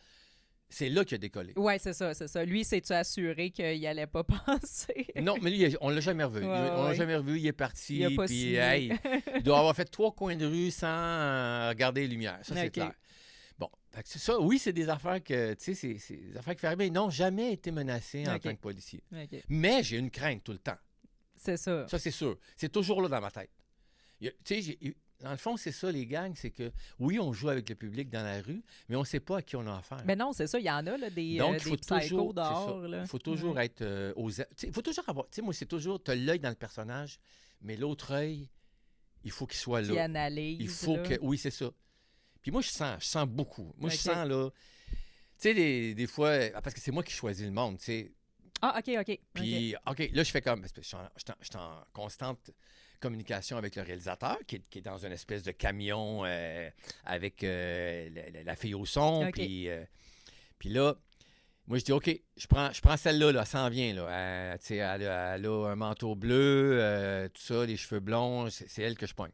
c'est là qu'il a décollé. Oui, c'est ça. Lui, s'est-tu assuré qu'il allait pas passer? Non, mais lui, on l'a jamais revu. Ouais, On l'a ouais. jamais revu, il est parti. Il a pas Puis, signé. hey, il doit avoir fait 3 coins de rue sans regarder les lumières. Ça, c'est OK. clair. Bon, fait que c'est ça. Oui, c'est des affaires que, tu sais, c'est des affaires qui font arriver. Ils n'ont jamais été menacés en OK. tant que policier. OK. Mais j'ai une crainte tout le temps. C'est ça. Ça, c'est sûr. C'est toujours là dans ma tête. Tu sais, dans le fond, c'est ça, les gangs, c'est que, oui, on joue avec le public dans la rue, mais on ne sait pas à qui on a affaire. Mais non, c'est ça. Il y en a, là, des Donc, il faut psychos toujours, dehors. Là. Il faut toujours Ouais. être il faut toujours avoir, tu sais, moi, c'est toujours, tu as l'œil dans le personnage, mais l'autre œil, il faut qu'il soit Qui là. analyse. Il faut là. que, oui, c'est ça. Puis moi, je sens beaucoup. Moi, je OK. sens, là, tu sais, des fois, parce que c'est moi qui choisis le monde, tu sais. Ah, OK. Puis, OK, là, je fais comme, parce que je suis en constante communication avec le réalisateur, qui est dans une espèce de camion avec la fille au son. OK. Puis là, moi, je dis, OK, je prends celle-là, là, elle s'en vient. Là. Tu sais, elle a un manteau bleu, tout ça, les cheveux blonds, c'est elle que je pogne.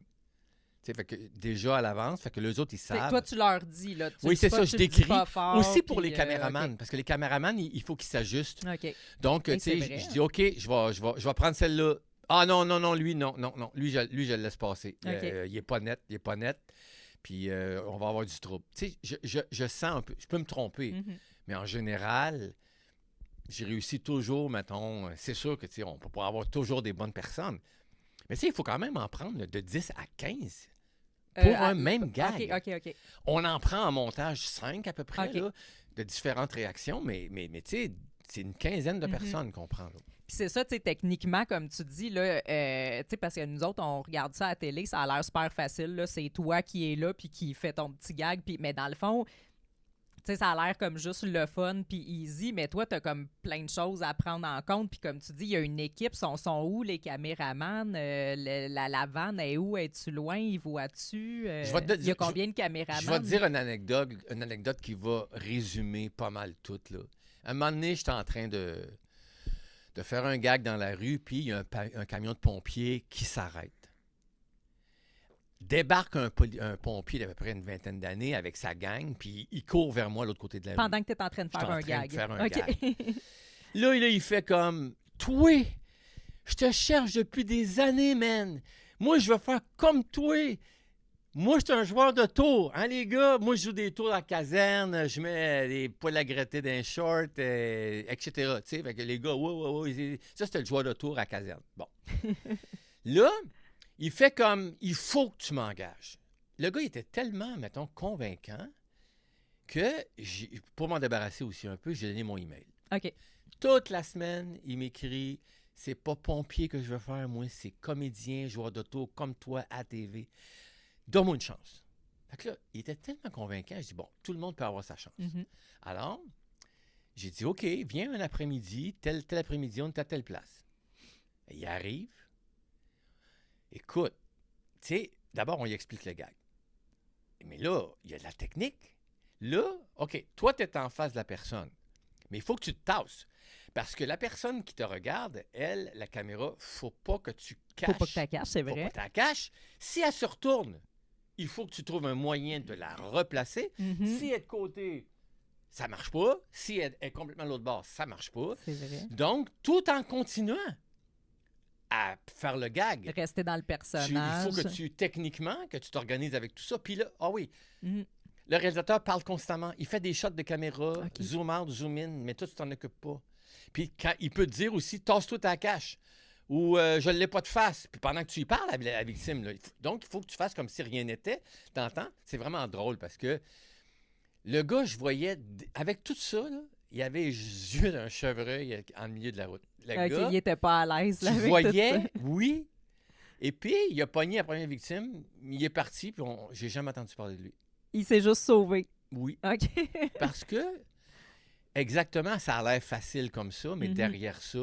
Tu sais, fait que déjà à l'avance, fait que les autres, ils Fait que savent. toi, tu leur dis. Là, tu Oui, dis c'est pas- ça, tu je le dis décris. pas fort, Aussi pour puis, les caméramans, parce que les caméramans, il faut qu'ils s'ajustent. OK. Donc, Hey, tu sais, c'est vrai, je dis, OK, je vais prendre celle-là. Ah non, lui, non. Lui, je le laisse passer. OK. Il est pas net. Puis, on va avoir du trouble. Tu sais, je sens un peu, je peux me tromper, Mhm. mais en général, j'ai réussi toujours, mettons, c'est sûr que, tu sais, on peut pas avoir toujours des bonnes personnes. Mais tu sais, il faut quand même en prendre là, de 10 à 15 pour un même gag. OK. On en prend en montage 5 à peu près, OK. là, de différentes réactions, mais tu sais, c'est une quinzaine de Mhm. personnes qu'on prend. Là. Puis c'est ça, tu sais, techniquement, comme tu dis, là, tu sais, parce que nous autres, on regarde ça à la télé, ça a l'air super facile, là. C'est toi qui es là, puis qui fait ton petit gag. Puis, mais dans le fond, sais, ça a l'air comme juste le fun puis easy, mais toi, t'as comme plein de choses à prendre en compte. Puis comme tu dis, il y a une équipe. Sont où les caméramans? La vanne est où? Es-tu loin? Ils voient-tu? Il y a combien de caméramans? Je vais te dire une anecdote qui va résumer pas mal tout, là. À un moment donné, j'étais en train de faire un gag dans la rue, puis il y a un camion de pompiers qui s'arrête. Débarque un pompier d'à peu près une vingtaine d'années avec sa gang, puis il court vers moi de l'autre côté de la rue. Pendant que tu es en train de faire un gag. Gag. Là, il fait comme « Toi, je te cherche depuis des années, man. Moi, je veux faire comme toi. Moi, je suis un joueur de tours. Hein, les gars? Moi, je joue des tours à la caserne. Je mets des poils à gratter dans les shorts, etc. » Tu sais, fait que les gars, ouais. Ça, c'était le joueur de tours à la caserne. Bon. Là, il fait comme, il faut que tu m'engages. Le gars, il était tellement, mettons, convaincant que, pour m'en débarrasser aussi un peu, j'ai donné mon email. OK. Toute la semaine, il m'écrit, c'est pas pompier que je veux faire, moi, c'est comédien, joueur d'auto, comme toi, à TV. Donne-moi une chance. Fait que là, il était tellement convaincant, je dis, bon, tout le monde peut avoir sa chance. Mm-hmm. Alors, j'ai dit, OK, viens un après-midi, tel après-midi, on est à telle place. Et il arrive. Écoute, tu sais, d'abord, on lui explique le gag. Mais là, il y a de la technique. Là, OK, toi, tu es en face de la personne. Mais il faut que tu te tasses. Parce que la personne qui te regarde, elle, la caméra, faut pas que tu caches. Faut pas que tu la caches, c'est vrai. Faut pas que tu la caches. Si elle se retourne, il faut que tu trouves un moyen de la replacer. Mm-hmm. Si elle est de côté, ça marche pas. Si elle est complètement à l'autre bord, ça marche pas. C'est vrai. Donc, tout en continuant à faire le gag. Rester dans le personnage. Il faut que techniquement, que tu t'organises avec tout ça. Puis là, oui, Mm-hmm. le réalisateur parle constamment. Il fait des shots de caméra, OK. zoom out, zoom in, mais toi, tu t'en occupes pas. Puis quand il peut te dire aussi, tasse-toi ta cache ou je ne l'ai pas de face. Puis pendant que tu y parles à la victime, là, donc il faut que tu fasses comme si rien n'était. T'entends? C'est vraiment drôle parce que le gars, je voyais, avec tout ça, là, il avait les yeux d'un chevreuil en milieu de la route. Le gars, il était pas à l'aise. tu Là, avec voyais, tout ça. oui. Et puis, il a pogné la première victime, il est parti, puis j'ai jamais entendu parler de lui. Il s'est juste sauvé. Oui. OK. Parce que, exactement, ça a l'air facile comme ça, mais Mhm. derrière ça,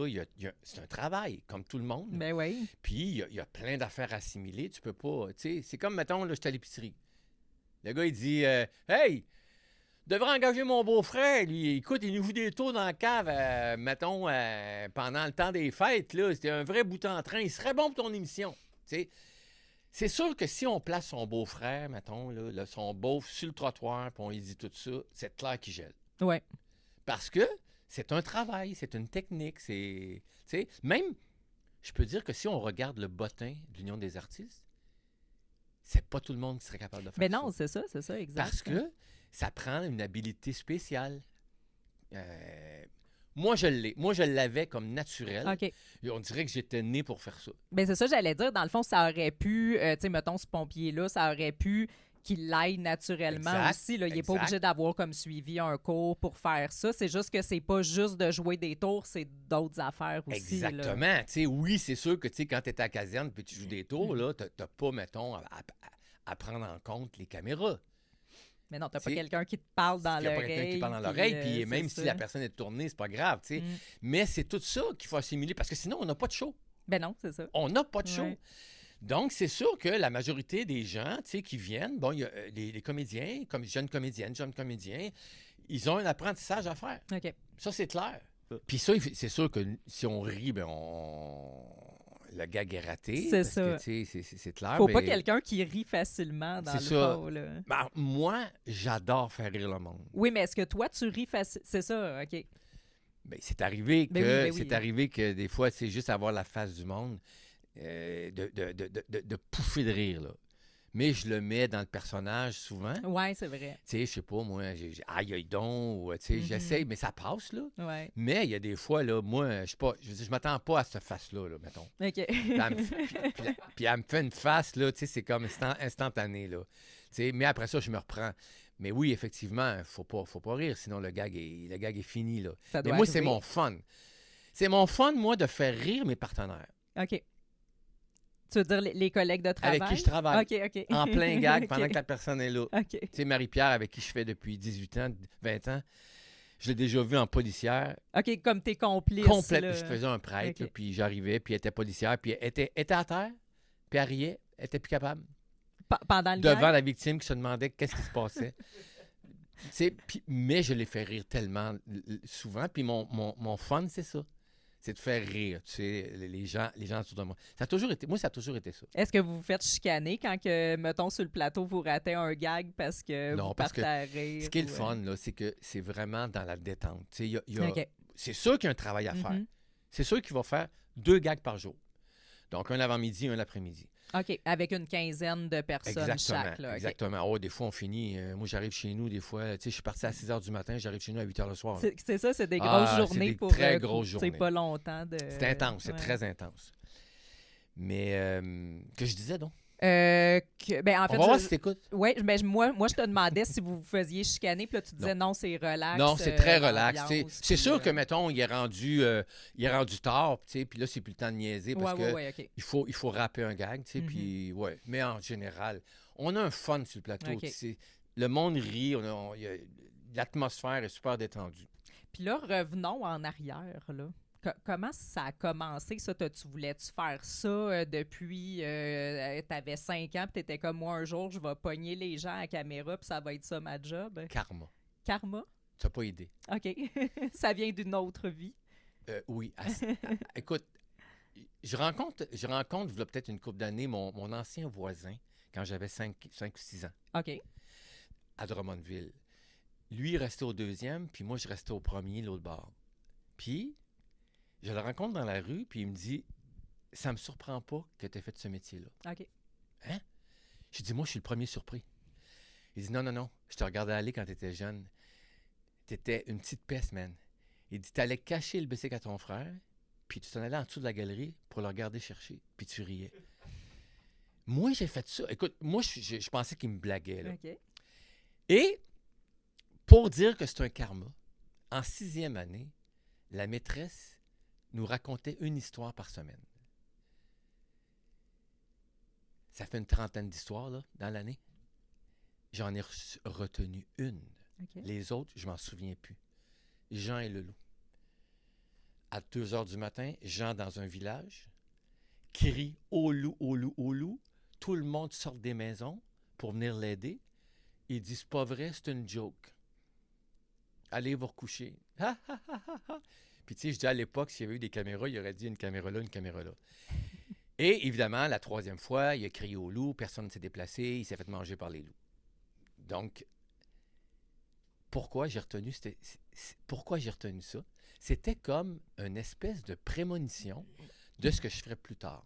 c'est un travail, comme tout le monde. Ben oui. Puis, il y a plein d'affaires à assimiler. Tu peux pas, tu sais, c'est comme, mettons, là, j'étais à l'épicerie. Le gars, il dit, Hey, je devrais engager mon beau-frère. Lui, écoute, il nous joue des tours dans la cave, mettons, pendant le temps des fêtes. Là, c'était un vrai bout en train. Il serait bon pour ton émission. Tu sais, c'est sûr que si on place son beau-frère, mettons, là, son beauf sur le trottoir, puis on lui dit tout ça, c'est clair qu'il gèle. Ouais. Parce que c'est un travail, c'est une technique, c'est... Tu sais, même, je peux dire que si on regarde le bottin de l'Union des artistes, c'est pas tout le monde qui serait capable de faire Ben ça. non, c'est ça, exact. Parce que ça prend une habileté spéciale. Moi, je l'ai. Moi, je l'avais comme naturel. OK. Et on dirait que j'étais né pour faire ça. Ben c'est ça, j'allais dire. Dans le fond, ça aurait pu, tu sais, mettons, ce pompier-là, ça aurait pu qu'il l'aille naturellement Exact, aussi. Là. Il n'est pas exact. obligé d'avoir comme suivi un cours pour faire ça. C'est juste que c'est pas juste de jouer des tours, c'est d'autres affaires aussi. Là. Exactement. Tu sais, oui, c'est sûr que tu sais, quand tu es à la caserne puis tu joues des tours, là, tu n'as pas, mettons, à prendre en compte les caméras. Mais non, t'as pas T'sais, quelqu'un qui te parle dans Il n'y a l'oreille. pas quelqu'un qui parle dans l'oreille, puis c'est même ça. si la personne est tournée, c'est pas grave, tu sais. Mm. Mais c'est tout ça qu'il faut assimiler, parce que sinon, on n'a pas de show. Ben non, c'est ça. On n'a pas de show. Ouais. Donc, c'est sûr que la majorité des gens, tu sais, qui viennent, bon, il y a les comédiens, comme jeunes comédiennes, jeunes comédiens, ils ont un apprentissage à faire. OK. Ça, c'est clair. Puis ça, c'est sûr que si on rit, ben le gag est raté. C'est parce ça. que, tu sais, c'est clair. Faut pas mais- quelqu'un qui rit facilement dans le C'est ça. fond, là. Ben, moi, j'adore faire rire le monde. Oui, mais est-ce que toi, tu ris facilement? C'est ça, OK. Ben, c'est arrivé que Ben oui. c'est arrivé que des fois, c'est juste avoir la face du monde, de pouffer de rire, là. Mais je le mets dans le personnage souvent. Ouais, c'est vrai. Tu sais, je sais pas, moi, aïe, aïe donc, ou, tu sais, Mhm. j'essaye, mais ça passe, là. Ouais. Mais il y a des fois, là, moi, je sais pas, je veux dire, je m'attends pas à cette face-là, là, mettons. OK. Puis puis elle me fait une face, là, tu sais, c'est comme instantané, là. Tu sais, mais après ça, je me reprends. Mais oui, effectivement, faut pas rire, sinon le gag est fini, là. Ça Mais doit moi, c'est arriver. mon fun. C'est mon fun, moi, de faire rire mes partenaires. OK. Tu veux dire les collègues de travail? Avec qui je travaille. OK. En plein gag pendant OK. que la personne est là. OK. Tu sais, Marie-Pierre, avec qui je fais depuis 18 ans, 20 ans, je l'ai déjà vue en policière. OK, comme tes complices. Complète. là. Je faisais un prêtre, OK. là, puis j'arrivais, puis elle était policière, puis elle était à terre, puis elle riait, elle était plus capable. Pendant le Devant gag? la victime qui se demandait qu'est-ce qui se passait. Tu sais, mais je l'ai fait rire tellement souvent, puis mon fun, c'est ça. C'est de faire rire, tu sais, les gens autour de moi. Ça a toujours été ça. Est-ce que vous vous faites chicaner quand, que, mettons, sur le plateau, vous ratez un gag parce que Non, vous parce partez que à rire? Ce qui est le ou, fun, là, c'est que c'est vraiment dans la détente. Tu sais, OK. c'est sûr qu'il y a un travail à faire. Mhm. C'est sûr qu'il va faire 2 gags par jour. Donc, un l'avant-midi, un l'après-midi. OK, avec une quinzaine de personnes Exactement. chaque. Là, OK. Exactement. Oh, des fois, on finit. Moi, j'arrive chez nous, des fois. Tu sais, je suis parti à 6 h du matin, j'arrive chez nous à 8 h le soir. là. C'est ça, c'est des grosses Ah, c'est journées des pour très grosses c'est journées. pas longtemps de. C'est intense, c'est ouais. très intense. Mais, que je disais donc? En On fait, va voir si t'écoutes. ouais, moi, je te demandais si vous vous faisiez chicaner, puis là, tu disais non, c'est relax. Non, c'est très relax. l'ambiance, C'est puis, sûr que, mettons, il est rendu tard, tu sais, puis là, c'est plus le temps de niaiser parce que ouais, OK. il faut rapper un gag, tu sais, Mhm. puis ouais. Mais en général, on a un fun sur le plateau. OK. Tu sais. Le monde rit, l'atmosphère est super détendue. Puis là, revenons en arrière, là. Comment ça a commencé, ça? Voulais-tu faire ça depuis... t'avais 5 ans, puis t'étais comme moi, un jour, je vais pogner les gens à la caméra, puis ça va être ça ma job? Karma. Karma? Tu n'as pas idée. OK. Ça vient d'une autre vie. Oui. Écoute, je rencontre, il y a peut-être une couple d'années, mon ancien voisin, quand j'avais 5 ou 6 ans, OK. à Drummondville. Lui, il restait au 2e, puis moi, je restais au 1er, l'autre bord. Puis, je le rencontre dans la rue, puis il me dit « Ça me surprend pas que tu aies fait ce métier-là. OK. » Hein? Je dis « Moi, je suis le premier surpris. » Il dit « Non, je te regardais aller quand tu étais jeune. Tu étais une petite peste, man. » Il dit « Tu allais cacher le bicycle à ton frère, puis tu t'en allais en dessous de la galerie pour le regarder chercher, puis tu riais. » Moi, j'ai fait ça. Écoute, moi, je pensais qu'il me blaguait, là. OK. Et, pour dire que c'est un karma, en 6e année, la maîtresse nous racontait une histoire par semaine. Ça fait une 30aine d'histoires, là, dans l'année. J'en ai retenu une. OK. Les autres, je m'en souviens plus. Jean et le loup. À 2 h du matin, Jean dans un village, crie « Au loup, au loup, au loup ». Tout le monde sort des maisons pour venir l'aider. Il dit « C'est pas vrai, c'est une joke. Allez vous recoucher. » Puis tu sais, je dis à l'époque, s'il y avait eu des caméras, il aurait dit une caméra là, une caméra là. Et évidemment, la 3e fois, il a crié au loup, personne ne s'est déplacé, il s'est fait manger par les loups. Donc, pourquoi j'ai retenu ça? C'était comme une espèce de prémonition de ce que je ferais plus tard.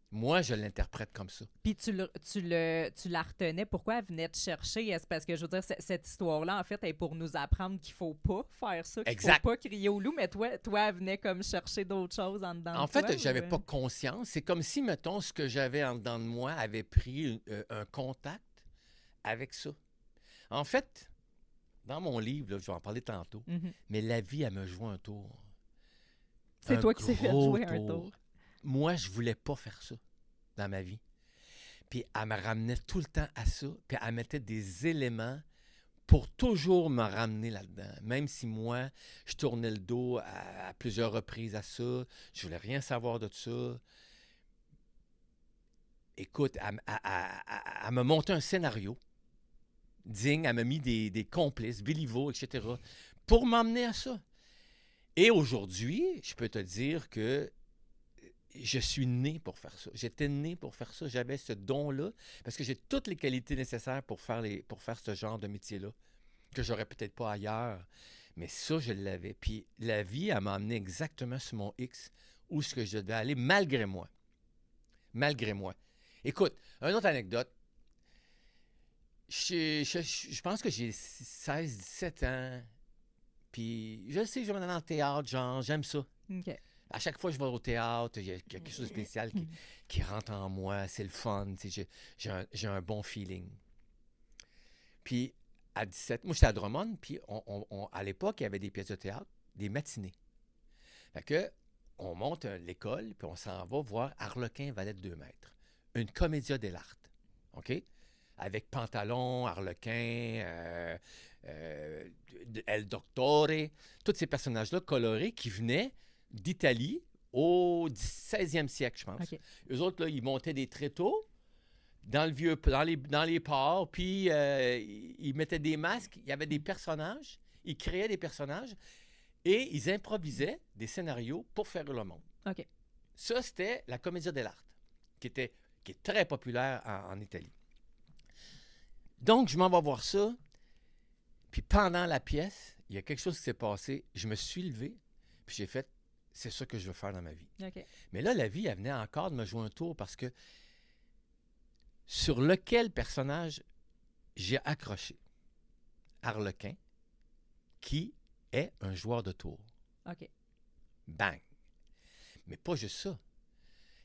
Moi, je l'interprète comme ça. Puis tu la retenais. Pourquoi elle venait te chercher? Est-ce parce que, je veux dire, cette histoire-là, en fait, est pour nous apprendre qu'il faut pas faire ça, qu'il Exact. faut pas crier au loup, mais toi, elle venait comme chercher d'autres choses en dedans En de fait, toi, j'avais ou, pas conscience. C'est comme si, mettons, ce que j'avais en dedans de moi avait pris un contact avec ça. En fait, dans mon livre, là, je vais en parler tantôt, Mhm. mais la vie, elle me joue un tour. C'est Un toi qui s'est fait gros jouer un tour. Moi, je voulais pas faire ça dans ma vie. Puis elle me ramenait tout le temps à ça, puis elle mettait des éléments pour toujours me ramener là-dedans. Même si moi, je tournais le dos à plusieurs reprises à ça, je voulais rien savoir de ça. Écoute, elle m'a monté un scénario digne, elle m'a mis des complices, Béliveau, etc., pour m'emmener à ça. Et aujourd'hui, je peux te dire que je suis né pour faire ça. J'étais né pour faire ça. J'avais ce don-là parce que j'ai toutes les qualités nécessaires pour faire ce genre de métier-là que j'aurais peut-être pas ailleurs. Mais ça, je l'avais. Puis la vie, elle m'a amené exactement sur mon X où ce que je devais aller malgré moi. Malgré moi. Écoute, une autre anecdote. Je pense que j'ai 16, 17 ans. Puis je sais, je vais aller dans le théâtre, genre, j'aime ça. OK. À chaque fois que je vais au théâtre, il y a quelque chose de spécial qui rentre en moi. C'est le fun. J'ai un bon feeling. Puis, à 17, moi, j'étais à Drummond, puis à l'époque, il y avait des pièces de théâtre, des matinées. Fait que, on monte l'école, puis on s'en va voir Harlequin Valet de 2 mètres. Une commedia dell'arte. OK? Avec Pantalon, Harlequin, El Dottore, tous ces personnages-là colorés qui venaient d'Italie au 16e siècle, je pense. OK. Eux autres, là, ils montaient des tréteaux dans les ports, puis ils mettaient des masques, il y avait des personnages, ils créaient des personnages et ils improvisaient des scénarios pour faire le monde. OK. Ça, c'était la commedia dell'arte, qui est très populaire en Italie. Donc, je m'en vais voir ça. Puis pendant la pièce, il y a quelque chose qui s'est passé. Je me suis levé, puis j'ai fait, c'est ça que je veux faire dans ma vie. OK. Mais là, la vie, elle venait encore de me jouer un tour parce que sur lequel personnage j'ai accroché? Harlequin, qui est un joueur de tour. OK. Bang! Mais pas juste ça.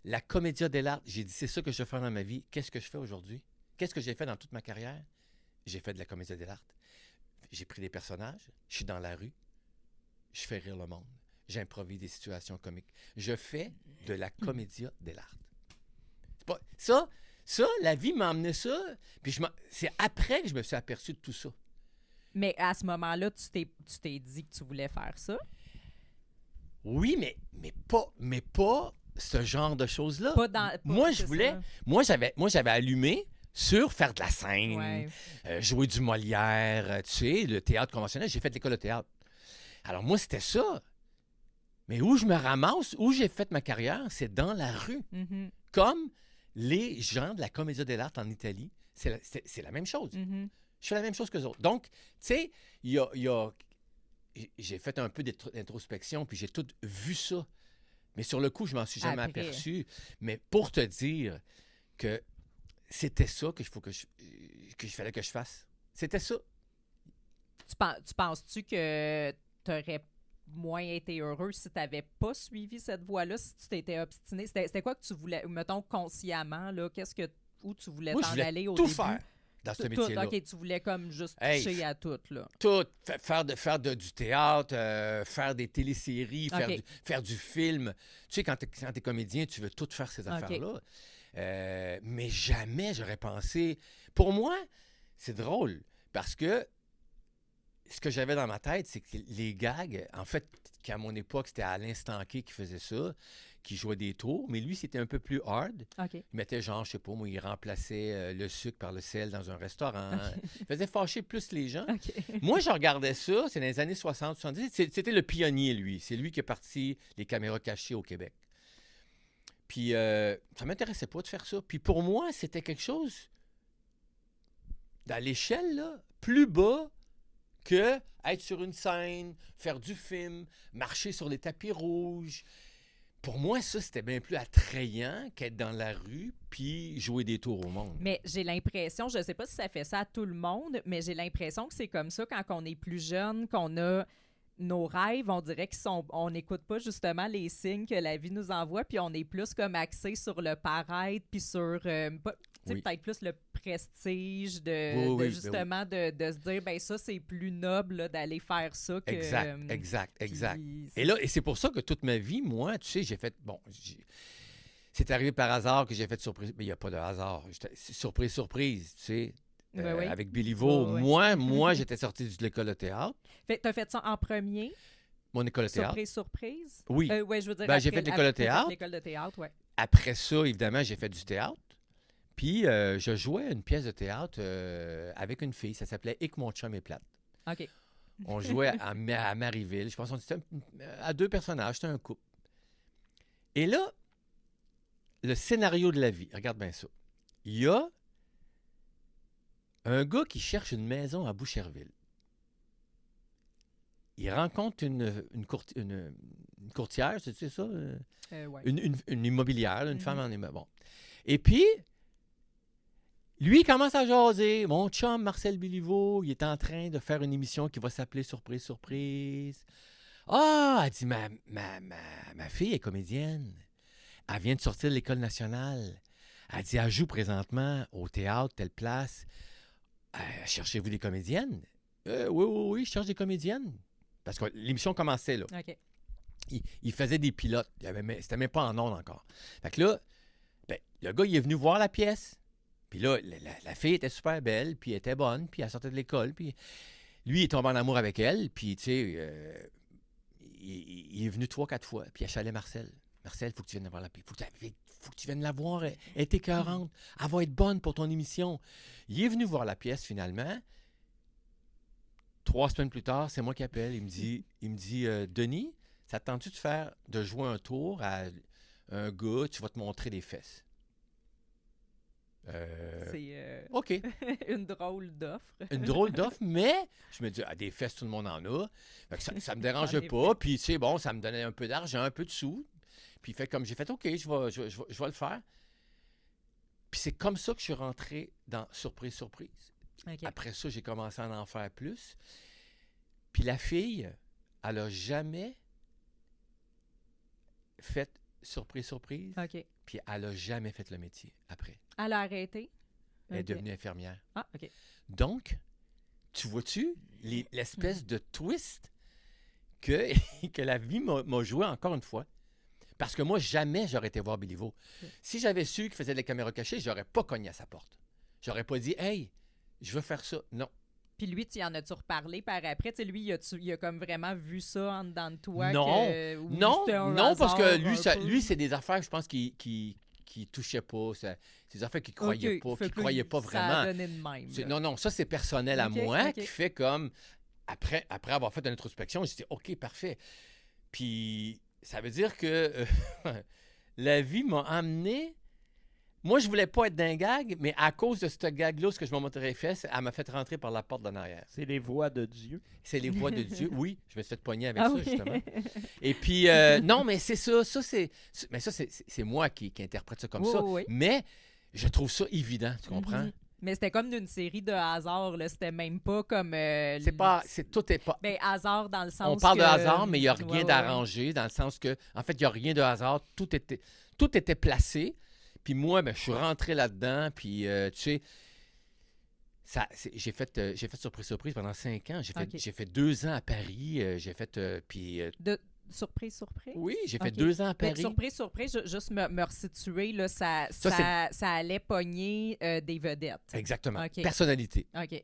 La commedia dell'arte, j'ai dit, c'est ça que je veux faire dans ma vie. Qu'est-ce que je fais aujourd'hui? Qu'est-ce que j'ai fait dans toute ma carrière? J'ai fait de la commedia dell'arte. J'ai pris des personnages, je suis dans la rue, je fais rire le monde. J'improvise des situations comiques. Je fais de la commedia dell'arte. C'est pas, ça, la vie m'a emmené ça, puis c'est après que je me suis aperçu de tout ça. Mais à ce moment-là, tu t'es dit que tu voulais faire ça? Oui, mais pas ce genre de choses-là. Moi, j'avais allumé sur faire de la scène, Ouais. jouer du Molière, tu sais, le théâtre conventionnel. J'ai fait l'école de théâtre. Alors moi, c'était ça. Mais où je me ramasse, où j'ai fait ma carrière, c'est dans la rue. Mhm. Comme les gens de la commedia dell'arte en Italie, c'est la même chose. Mhm. Je fais la même chose qu'eux autres. Donc, tu sais, j'ai fait un peu d'introspection, puis j'ai tout vu ça. Mais sur le coup, je m'en suis jamais Après. aperçu. Mais pour te dire que c'était ça qu'il fallait que je fasse. C'était ça. Tu penses-tu que tu aurais moins été heureux si tu n'avais pas suivi cette voie-là, si tu t'étais obstiné? C'était quoi que tu voulais, mettons consciemment, là, où tu voulais Moi, je t'en voulais aller au tout début? faire dans ce Tout, métier-là. OK, tu voulais comme juste Hey, toucher à tout, là. Tout. Du théâtre, faire des téléséries, OK. faire du film. Tu sais, quand t'es comédien, tu veux tout faire ces affaires-là. Mais jamais j'aurais pensé... Pour moi, c'est drôle, parce que ce que j'avais dans ma tête, c'est que les gags, en fait, qu'à mon époque, c'était Alain Stanquet qui faisait ça, qui jouait des tours, mais lui, c'était un peu plus hard. OK. Il mettait genre, je sais pas, moi, il remplaçait le sucre par le sel dans un restaurant. Il faisait fâcher plus les gens. OK. Moi, je regardais ça, c'est dans les années 60, 70. C'était le pionnier, lui. C'est lui qui a parti les caméras cachées au Québec. Puis, ça m'intéressait pas de faire ça. Puis, pour moi, c'était quelque chose, dans l'échelle, là, plus bas que être sur une scène, faire du film, marcher sur les tapis rouges. Pour moi, ça, c'était bien plus attrayant qu'être dans la rue puis jouer des tours au monde. Mais j'ai l'impression, je ne sais pas si ça fait ça à tout le monde, mais j'ai l'impression que c'est comme ça quand on est plus jeune, qu'on a nos rêves, on dirait on n'écoute pas justement les signes que la vie nous envoie, puis on est plus comme axé sur le paraître, puis sur peut-être plus le prestige de justement de se dire, ben ça, c'est plus noble là, d'aller faire ça que... Exact. Puis, Et c'est pour ça que toute ma vie, moi, tu sais, j'ai fait... Bon, c'est arrivé par hasard que j'ai fait surprise. Mais il n'y a pas de hasard. Surprise, tu sais. oui. Avec Béliveau. Moi, j'étais sorti de l'école de théâtre. Tu as fait ça en premier? Mon école de théâtre. Surprise? Oui. Ouais, je veux dire, j'ai fait l'école de théâtre. L'école de théâtre, ouais. Après ça, évidemment, j'ai fait du théâtre. Puis, je jouais une pièce de théâtre avec une fille. Ça s'appelait « Et que mon chum est plate ». OK. On jouait à Marieville. Je pense qu'on était à 2 personnages. C'était un couple. Et là, le scénario de la vie. Regarde bien ça. Il y a un gars qui cherche une maison à Boucherville. Il rencontre une courtière, c'est ça? Ouais. Une immobilière, une femme en immobilier. Bon. Et puis, lui, il commence à jaser. Mon chum, Marcel Béliveau, il est en train de faire une émission qui va s'appeler Surprise, surprise. Ah, elle dit, ma fille est comédienne. Elle vient de sortir de l'École nationale. Elle dit, elle joue présentement au théâtre, telle place. Cherchez-vous des comédiennes? Oui, je cherche des comédiennes. Parce que l'émission commençait là. OK. il faisait des pilotes. C'était même pas en ondes encore. Fait que là, ben, le gars, il est venu voir la pièce. Puis là, la fille était super belle, puis elle était bonne, puis elle sortait de l'école. Puis lui, il est tombé en amour avec elle. Puis, tu sais, il est venu 3-4 fois. Puis il achalait Marcel. Marcel, il faut que tu viennes voir la fille. Faut que tu viennes la voir. Elle est écœurante. Elle va être bonne pour ton émission. Il est venu voir la pièce, finalement. 3 semaines plus tard, c'est moi qui appelle. Il me dit Denis, ça te tente-tu de jouer un tour à un gars, tu vas te montrer les fesses? C'est OK. une drôle d'offre. Une drôle d'offre, mais je me dis, des fesses, tout le monde en a. Fait que ça me dérangeait En pas. Puis, tu sais, bon, ça me donnait un peu d'argent, un peu de sous. Puis, j'ai fait, OK, je vais le faire. Puis, c'est comme ça que je suis rentré dans Surprise, Surprise. OK. Après ça, j'ai commencé à en faire plus. Puis, la fille, elle a jamais fait Surprise, Surprise. OK. Puis, elle a jamais fait le métier après. Elle a arrêté? Elle est OK. devenue infirmière. Ah, OK. Donc, tu vois-tu l'espèce de twist que, que la vie m'a joué encore une fois? Parce que moi, jamais j'aurais été voir Béliveau. OK. Si j'avais su qu'il faisait des caméras cachées, j'aurais pas cogné à sa porte. J'aurais pas dit « Hey, je veux faire ça. » Non. Puis lui, tu y en as-tu reparlé par après? Tu sais, lui, il a comme vraiment vu ça en dedans de toi? Non. Ou Non, c'était un non, parce que hasard un peu? lui c'est des affaires, je pense, qui touchaient pas. C'est des affaires qu'il croyait OK. pas, Fait qu'il que croyait pas Ça vraiment. a donné de même. là. Non, ça, c'est personnel à OK, moi, OK. qui fait comme, après avoir fait une introspection, j'ai dit, OK, parfait. Puis, ça veut dire que la vie m'a amené. Moi, je voulais pas être d'un gag, mais à cause de ce gag-là, ce que je me montrais fait, elle m'a fait rentrer par la porte d'en arrière. C'est les voix de Dieu. C'est les voix de Dieu. Oui, je me suis fait pogner avec Ah ça, oui. justement. Et puis, non, mais c'est ça. Mais ça, c'est moi qui interprète ça comme Oui, ça. oui, oui. Mais je trouve ça évident, tu comprends? Mhm. Mais c'était comme d'une série de hasards, là. C'était même pas comme... Tout est pas. Ben, hasard dans le sens On parle de que- hasard, mais il n'y a rien Ouais, ouais, ouais. d'arrangé, dans le sens que, en fait, il n'y a rien de hasard. Tout était placé. Puis moi, ben, je suis rentré là-dedans. Puis, tu sais, j'ai fait Surprise pendant 5 ans. OK. J'ai fait 2 ans à Paris. J'ai fait. De surprise. Oui, j'ai fait OK. 2 ans à Ben, Paris. surprise, juste me resituer, là, Ça, ça allait pogner des vedettes. Exactement. OK. Personnalité. OK.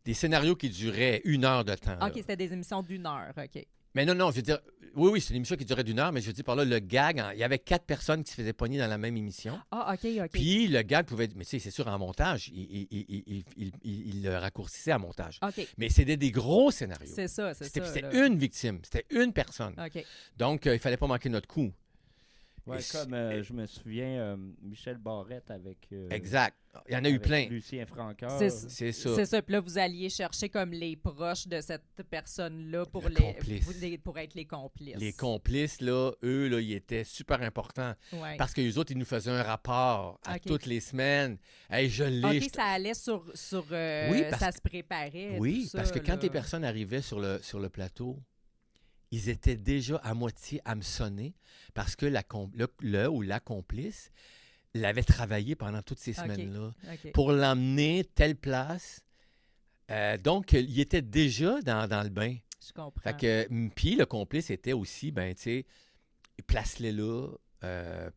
Des scénarios qui duraient 1 heure de temps. là. OK, c'était des émissions d'1 heure. OK. Mais non, je veux dire, oui, c'est une émission qui durait 1 heure, mais je veux dire par là, le gag, il y avait 4 personnes qui se faisaient pogner dans la même émission. Ah, OK. Puis le gag pouvait. Mais tu sais, c'est sûr, en montage, il le raccourcissait en montage. OK. Mais c'était des gros scénarios. C'est ça, c'est ça. C'était là. une victime, c'était une personne. OK. Donc, il fallait pas manquer notre coup. Ouais, Et comme je me souviens, Michel Barrette avec Exact. Il y en a eu avec plein. Lucien Francoeur. C'est C'est ça. C'est ça. Puis là, vous alliez chercher comme les proches de cette personne-là pour, Le complice. pour être les complices. Les complices, là, eux, là, ils étaient super importants. Ouais. Parce que les autres, ils nous faisaient un rapport à OK. toutes les semaines. Hey, je l'ai. OK, ça allait sur Oui, parce ça se préparait. Oui, tout ça, parce que quand là. les personnes arrivaient sur le plateau, ils étaient déjà à moitié hameçonnés parce que la complice l'avait travaillé pendant toutes ces OK. semaines-là OK. pour l'emmener telle place. Donc, il était déjà dans le bain. Je comprends. Fait que, puis le complice était aussi, ben, tu sais, place-les là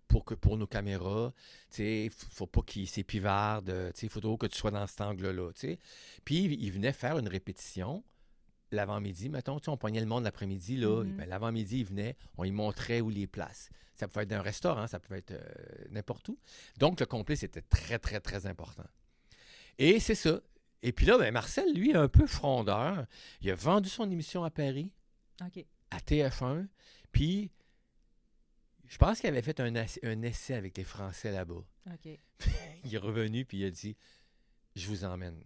pour nos caméras. Tu sais, faut pas qu'il s'épivarde. Tu sais, il faut toujours que tu sois dans cet angle-là, tu sais. Puis, il venait faire une répétition l'avant-midi, mettons. Tu sais, on pognait le monde l'après-midi, là. Mhm. Ben, l'avant-midi, il venait, on lui montrait où les places. Ça pouvait être d'un restaurant, ça pouvait être n'importe où. Donc, le complice était très, très, très important. Et c'est ça. Et puis là, ben, Marcel, lui, un peu frondeur, il a vendu son émission à Paris, OK. à TF1, puis je pense qu'il avait fait un essai avec les Français là-bas. OK. Il est revenu, puis il a dit « Je vous emmène. »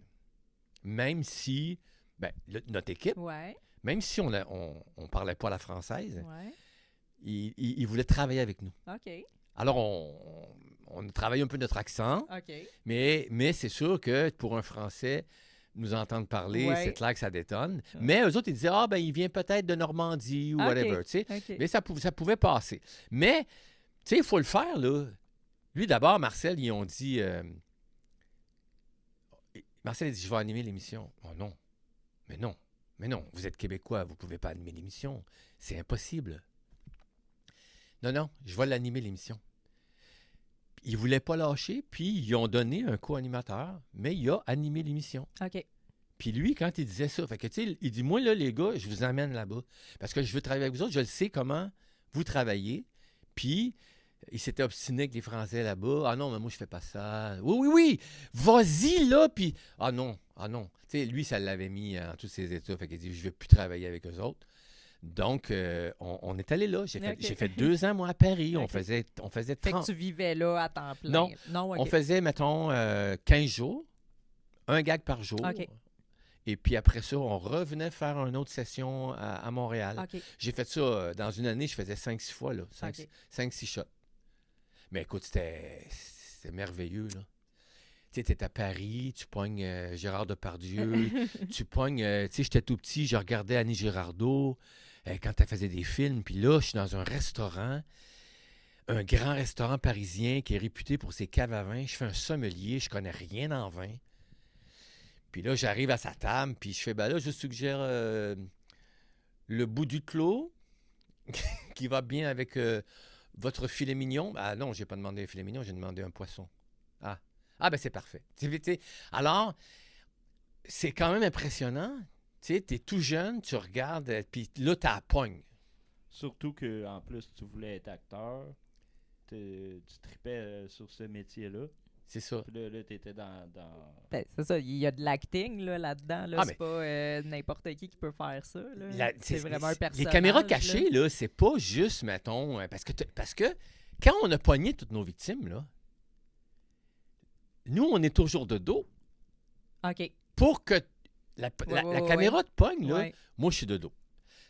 Même si, ben, notre équipe, Ouais. même si on parlait pas la française, Ouais. il voulait travailler avec nous. OK. Alors, on a travaillé un peu notre accent, OK. mais c'est sûr que pour un Français, nous entendre parler, Ouais. c'est clair que ça détonne. Ouais. Mais eux autres, ils disaient, ah, ben, il vient peut-être de Normandie ou OK. whatever, tu sais. OK. Mais ça pouvait passer. Mais, tu sais, il faut le faire, là. Lui, d'abord, Marcel, ils ont dit... Marcel a dit, je vais animer l'émission. Oh non. Mais non. Vous êtes Québécois, vous ne pouvez pas animer l'émission. C'est impossible. Non, non, je vais l'animer l'émission. Ils ne voulaient pas lâcher, puis ils ont donné un co-animateur, mais il a animé l'émission. OK. Puis lui, quand il disait ça, fait que, tu sais, il dit, moi, là, les gars, je vous emmène là-bas. Parce que je veux travailler avec vous autres, je le sais comment vous travaillez. Puis, il s'était obstiné avec les Français là-bas. Ah non, mais moi, je fais pas ça. Oui, oui, oui, vas-y, là. Puis, ah non, ah non. Tu sais, lui, ça l'avait mis en tous ses états. Fait qu'il dit, je ne veux plus travailler avec eux autres. Donc, on est allé là. J'ai fait 2 ans, moi, à Paris. OK. On faisait Fait 30. que tu vivais là à temps plein. Non. Non, OK. On faisait, mettons, 15 jours, un gag par jour. OK. Et puis après ça, on revenait faire une autre session à Montréal. OK. J'ai fait ça dans une année, je faisais 5-6 fois, là, 5-6 shots. Mais écoute, c'était merveilleux, là. Tu sais, t'es à Paris, tu pognes Gérard Depardieu, tu pognes, tu sais, j'étais tout petit, je regardais Annie Girardot quand elle faisait des films. Puis là, je suis dans un restaurant, un grand restaurant parisien qui est réputé pour ses caves à vin. Je fais un sommelier, je connais rien en vin. Puis là, j'arrive à sa table, puis je fais, ben là, je suggère le bout du clos, qui va bien avec votre filet mignon. Ah non, j'ai pas demandé un filet mignon, j'ai demandé un poisson. Ah ben c'est parfait. Alors, c'est quand même impressionnant. Tu sais, t'es tout jeune, tu regardes, puis là, t'as la pogne. Surtout qu'en plus, tu voulais être acteur. Tu tripais sur ce métier-là. C'est ça. Puis là t'étais dans... Ben, c'est ça, il y a de l'acting là-dedans. Là, Ah, c'est mais- pas n'importe qui peut faire ça. Là. C'est vraiment un Les personnage. caméras là. cachées, là, c'est pas juste, mettons, parce que quand on a pogné toutes nos victimes, là, nous, on est toujours de dos. OK. Pour que la Ouais, caméra te pogne, là, Ouais. moi, je suis de dos.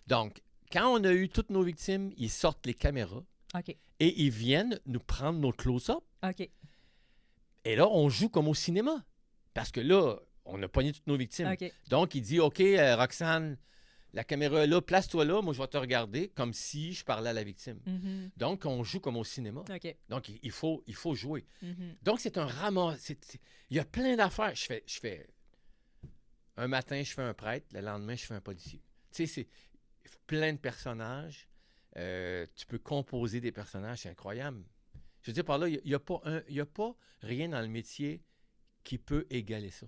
Donc, quand on a eu toutes nos victimes, ils sortent les caméras OK. et ils viennent nous prendre nos close-up. OK. Et là, on joue comme au cinéma. Parce que là, on a pogné toutes nos victimes. OK. Donc, il dit, OK, Roxane, la caméra est là, place-toi là, moi, je vais te regarder comme si je parlais à la victime. Mhm. Donc, on joue comme au cinéma. OK. Donc, il faut jouer. Mhm. Donc, c'est un ramas. Il y a plein d'affaires. Je fais un matin, je fais un prêtre. Le lendemain, je fais un policier. Tu sais, c'est plein de personnages. Tu peux composer des personnages. C'est incroyable. Je veux dire, par là, il n'y a pas rien dans le métier qui peut égaler ça.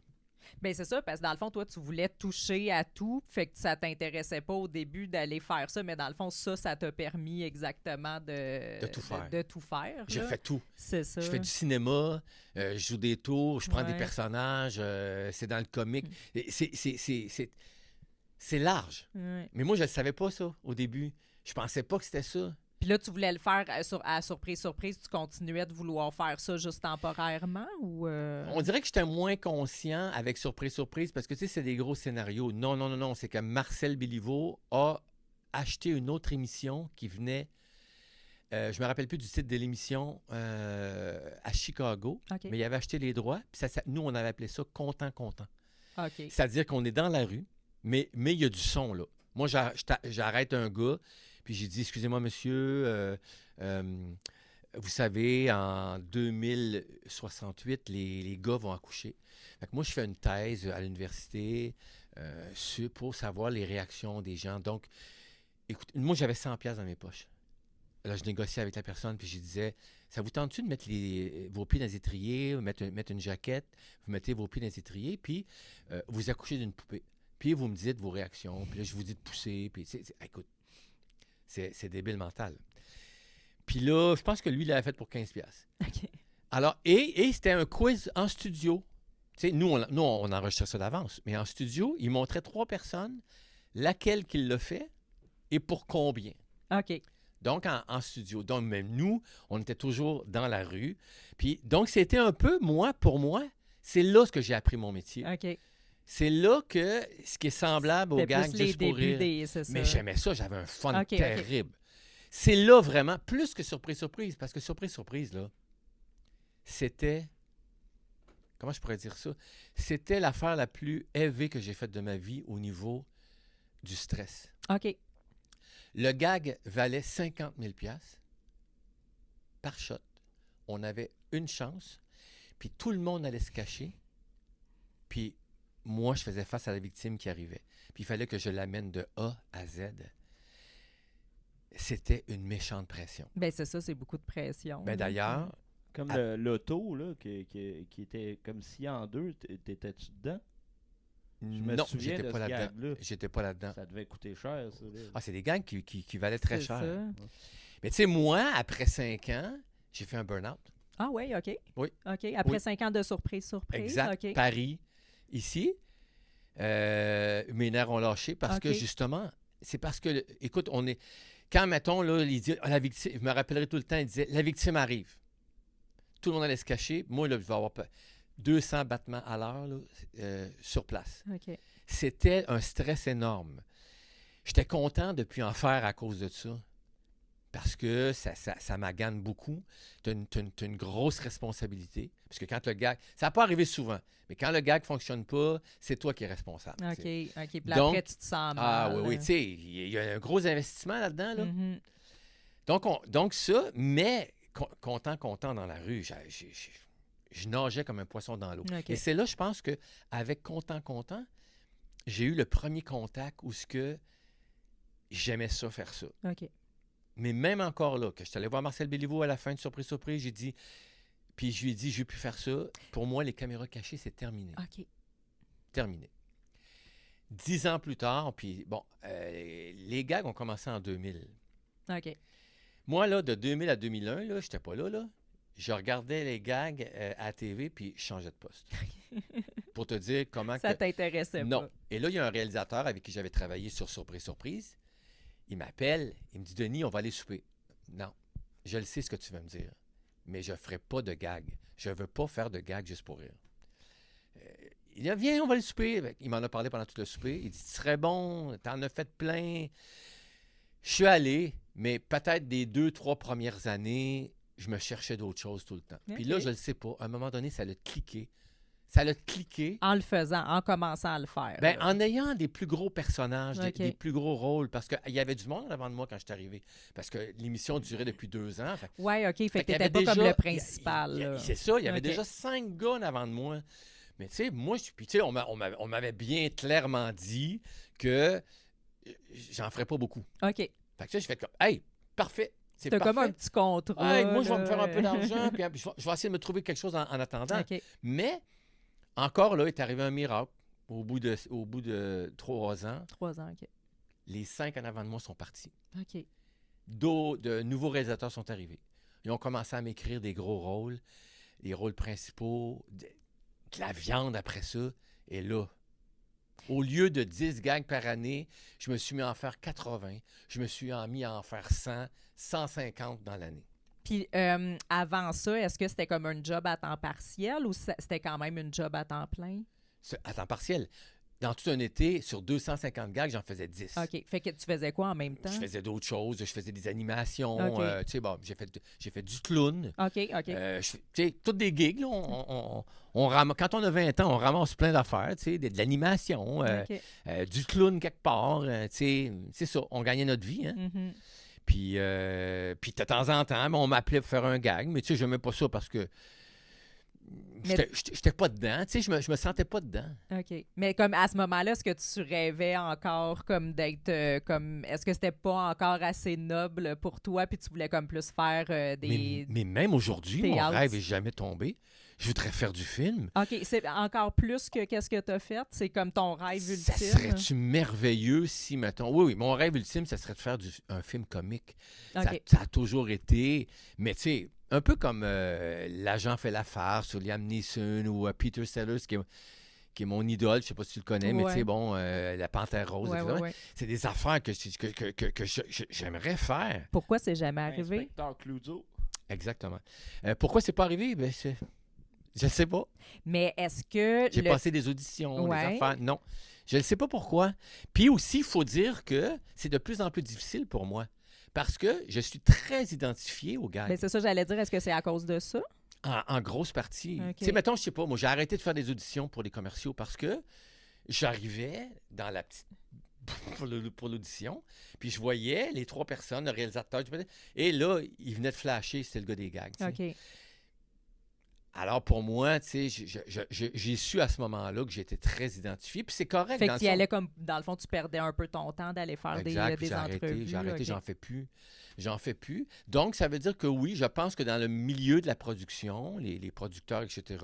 Ben c'est ça, parce que dans le fond, toi, tu voulais toucher à tout, fait que ça t'intéressait pas au début d'aller faire ça, mais dans le fond, ça t'a permis exactement de tout faire. De tout faire. J'ai là. fait tout. C'est ça. Je fais du cinéma, je joue des tours, je prends des Ouais. personnages, c'est dans le comique. Et c'est large. Ouais. Mais moi, je ne savais pas ça au début. Je pensais pas que c'était ça. Puis là, tu voulais le faire à surprise, tu continuais de vouloir faire ça juste temporairement ou... On dirait que j'étais moins conscient avec Surprise, Surprise, parce que, tu sais, c'est des gros scénarios. Non. C'est que Marcel Béliveau a acheté une autre émission qui venait, je me rappelle plus du titre de l'émission, à Chicago, OK. mais il avait acheté les droits. Puis nous, on avait appelé ça Content. OK. C'est-à-dire qu'on est dans la rue, mais il y a du son, là. Moi, j'arrête un gars, puis j'ai dit, excusez-moi, monsieur, vous savez, en 2068, les gars vont accoucher. Fait que moi, je fais une thèse à l'université pour savoir les réactions des gens. Donc, écoute, moi, j'avais 100$ dans mes poches. Là, je négociais avec la personne, puis je disais, ça vous tente-tu de mettre vos pieds dans les étriers, mettre une jaquette, vous mettez vos pieds dans les étriers, puis vous accouchez d'une poupée. Puis vous me dites vos réactions, puis là, je vous dis de pousser, puis écoute, c'est débile mental. Puis là, je pense que lui, il l'avait fait pour 15$. OK. Alors, et c'était un quiz en studio. Tu sais, nous, on enregistrait ça d'avance, mais en studio, il montrait 3 personnes, laquelle qu'il l'a fait et pour combien. OK. Donc, en studio. Donc, même nous, on était toujours dans la rue. Puis, donc, c'était un peu, pour moi, c'est là ce que j'ai appris mon métier. OK. C'est là que ce qui est semblable au C'était gag plus les juste pour débuts rire. c'est ça. Mais j'aimais ça, j'avais un fun OK, OK. terrible. C'est là vraiment, plus que Surprise, Surprise, parce que Surprise, là, c'était, comment je pourrais dire ça? C'était l'affaire la plus élevée que j'ai faite de ma vie au niveau du stress. OK. Le gag valait 50 000$ par shot. On avait une chance, puis tout le monde allait se cacher, puis moi, je faisais face à la victime qui arrivait. Puis il fallait que je l'amène de A à Z. c'était une méchante pression. Ben c'est ça, c'est beaucoup de pression. Ben d'ailleurs, Comme Ah. l'auto, là, qui était comme si en deux, t'étais-tu dedans? Je me non, souviens j'étais de pas ce là-dedans. gag-là. J'étais pas là-dedans. Ça devait coûter cher, ça. Là. Ah, c'est des gags qui valaient très C'est cher. ça. Mais tu sais, moi, après 5 ans, j'ai fait un burn-out. Ah oui, OK. Oui. OK. Après Oui. 5 ans de surprise. Exact. OK. Paris, ici, mes nerfs ont lâché parce que OK. justement, c'est parce que, écoute, on est. Quand, mettons, là, il dit, la victime, je me rappellerai tout le temps, il disait, la victime arrive. Tout le monde allait se cacher. Moi, là, je vais avoir 200 battements à l'heure là, sur place. OK. C'était un stress énorme. J'étais content de ne plus en faire à cause de ça. Parce que ça m'agane beaucoup. Tu as une grosse responsabilité. Parce que quand le gag. Ça n'a pas arrivé souvent. Mais quand le gag ne fonctionne pas, c'est toi qui es responsable. OK. t'sais. OK. Puis là, Donc, après, tu te sens mal. Ah oui, oui. Tu sais, il y a un gros investissement là-dedans. Là. Mhm. Donc ça, mais content dans la rue, je nageais comme un poisson dans l'eau. OK. Et c'est là, je pense qu'avec content, j'ai eu le premier contact où ce que j'aimais ça, faire ça. OK. Mais même encore là, que je suis allé voir Marcel Béliveau à la fin de Surprise, j'ai dit, puis je lui ai dit, je ne vais plus faire ça. Pour moi, les caméras cachées, c'est terminé. OK. Terminé. 10 ans plus tard, puis bon, les gags ont commencé en 2000. OK. Moi, là, de 2000 à 2001, là, j'étais pas là. Je regardais les gags à la TV, puis je changeais de poste. Pour te dire comment Ça que... t'intéressait Non. pas. Et là, il y a un réalisateur avec qui j'avais travaillé sur Surprise. Il m'appelle, il me dit, Denis, on va aller souper. Non, je le sais ce que tu veux me dire, mais je ne ferai pas de gag. Je ne veux pas faire de gag juste pour rire. Il dit, viens, on va aller souper. Il m'en a parlé pendant tout le souper. Il dit, tu serais bon, tu en as fait plein. Je suis allé, mais peut-être des 2-3 premières années, je me cherchais d'autres choses tout le temps. Puis là, OK. je ne le sais pas. À un moment donné, ça l'a cliqué. Ça l'a cliqué. En le faisant, en commençant à le faire. Ben, là. en ayant des plus gros personnages, OK. des plus gros rôles, parce qu'il y avait du monde en avant de moi quand je suis arrivé. Parce que l'émission durait depuis 2 ans. Ouais, OK. Fait que qu'il y t'étais avait pas comme déjà- le principal. là. C'est ça, il y avait OK. déjà 5 gars en avant de moi. Mais tu sais, moi, puis tu sais, on m'avait bien clairement dit que j'en ferais pas beaucoup. OK. Fait que ça, j'ai fait comme, hey, parfait. C'est T'as comme un parfait. petit contrat. Hey, moi, je vais me là. faire un peu d'argent, puis je vais essayer de me trouver quelque chose en attendant. OK. Mais, encore là, il est arrivé un miracle. Au bout de 3 ans, 3 ans, OK. les 5 en avant de moi sont partis. OK. De nouveaux réalisateurs sont arrivés. Ils ont commencé à m'écrire des gros rôles, les rôles principaux, de la viande après ça. Et là, au lieu de 10 gags par année, je me suis mis à en faire 80. Je me suis mis à en faire 100, 150 dans l'année. Puis avant ça, est-ce que c'était comme un job à temps partiel ou c'était quand même une job à temps plein? À temps partiel. Dans tout un été, sur 250 gags, j'en faisais 10. OK. Fait que tu faisais quoi en même temps? Je faisais d'autres choses. Je faisais des animations. OK. Tu sais, bon, j'ai fait du clown. OK, OK. Tu sais, toutes des gigs. Là, quand on a 20 ans, on ramasse plein d'affaires. Tu sais, de l'animation, OK. du clown quelque part. Tu sais, c'est ça. On gagnait notre vie. Hein? Mhm. Puis de temps en temps, on m'appelait pour faire un gag. Mais tu sais, je n'aimais pas ça parce que j'étais pas dedans. Tu sais, je me sentais pas dedans. OK. Mais comme à ce moment-là, est-ce que tu rêvais encore comme d'être comme... Est-ce que c'était pas encore assez noble pour toi puis tu voulais comme plus faire des... Mais même aujourd'hui, mon théâtre. rêve n'est jamais tombé. Je voudrais faire du film. OK. C'est encore plus que qu'est-ce que tu as fait? C'est comme ton rêve Ça ultime? serait-tu merveilleux si, mettons... Oui, mon rêve ultime, ça serait de faire un film comique. OK. Ça a toujours été... Mais tu sais, un peu comme L'agent fait la farce sur Liam Neeson ou Peter Sellers, qui est mon idole, je ne sais pas si tu le connais, mais tu sais, Ouais. bon, La Panthère Rose, Ouais, etc. ouais, ouais. C'est des affaires que j'aimerais faire. Pourquoi c'est jamais arrivé? Inspecteur Clouseau. Exactement. Pourquoi c'est pas arrivé? Ben, je ne sais pas. Mais est-ce que... J'ai passé des auditions, Ouais. des affaires. Non. Je ne sais pas pourquoi. Puis aussi, il faut dire que c'est de plus en plus difficile pour moi. Parce que je suis très identifié au gars. Ben, c'est ça, j'allais dire. Est-ce que c'est à cause de ça? En grosse partie. OK. Tu sais, mettons, je sais pas, moi, j'ai arrêté de faire des auditions pour les commerciaux parce que j'arrivais dans la petite... pour l'audition, puis je voyais les 3 personnes, le réalisateur, et là, il venait de flasher, c'était le gars des gags. tu sais. OK. Alors, pour moi, tu sais, j'ai su à ce moment-là que j'étais très identifié. Puis c'est correct. Fait dans que le tu y fond. allais comme, dans le fond, tu perdais un peu ton temps d'aller faire Exact, puis des entrevues. j'ai arrêté, OK. j'en fais plus. J'en fais plus. Donc, ça veut dire que oui, je pense que dans le milieu de la production, les producteurs, etc.,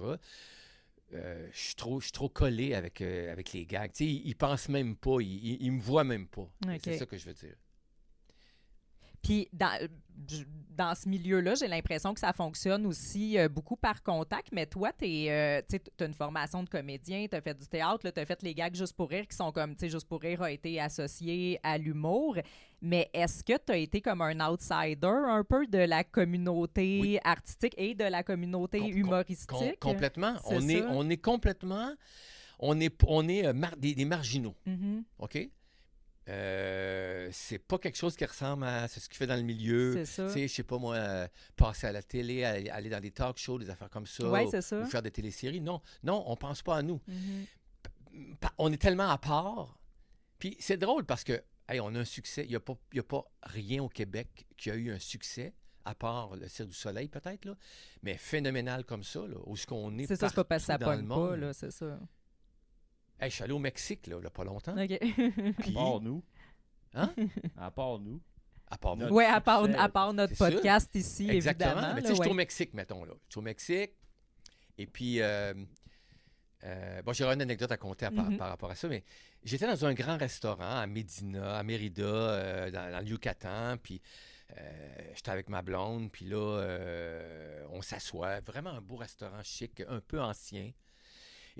je suis trop collé avec les gags. Tu sais, ils pensent même pas, ils me voient même pas. OK. C'est ça que je veux dire. Puis dans ce milieu-là, j'ai l'impression que ça fonctionne aussi beaucoup par contact, mais toi, tu as une formation de comédien, tu as fait du théâtre, tu as fait les gags Juste pour rire qui sont comme, tu sais, Juste pour rire a été associé à l'humour, mais est-ce que tu as été comme un outsider un peu de la communauté Oui. artistique et de la communauté humoristique? Complètement. C'est ça? On est complètement... On est des marginaux, Mhm. OK? C'est pas quelque chose qui ressemble à ce qu'il fait dans le milieu. C'est ça. Tu sais, je sais pas moi, passer à la télé, aller dans des talk shows, des affaires comme ça, Oui, c'est ça. ou faire des téléséries. Non, on pense pas à nous. Mhm. On est tellement à part. Puis c'est drôle parce que, hey, on a un succès. Il y a pas rien au Québec qui a eu un succès, à part le Cirque du Soleil peut-être, là, mais phénoménal comme ça, là, où ce qu'on est C'est ça, c'est pas parce que ça partout dans le pogne pas, monde. là, c'est ça. Hey, je suis allé au Mexique, là, il y a pas longtemps. OK. À Puis, part nous. Hein? À part nous. À part Notre Oui, à succès. part notre C'est ça. podcast ici, Exactement. évidemment. Mais tu sais, je suis au Mexique, mettons, là. Je suis au Mexique. Et puis, bon, j'aurais une anecdote à compter par rapport à ça, mais j'étais dans un grand restaurant à Medina, à Mérida, dans le Yucatan, puis j'étais avec ma blonde, puis là, on s'assoit. Vraiment un beau restaurant chic, un peu ancien.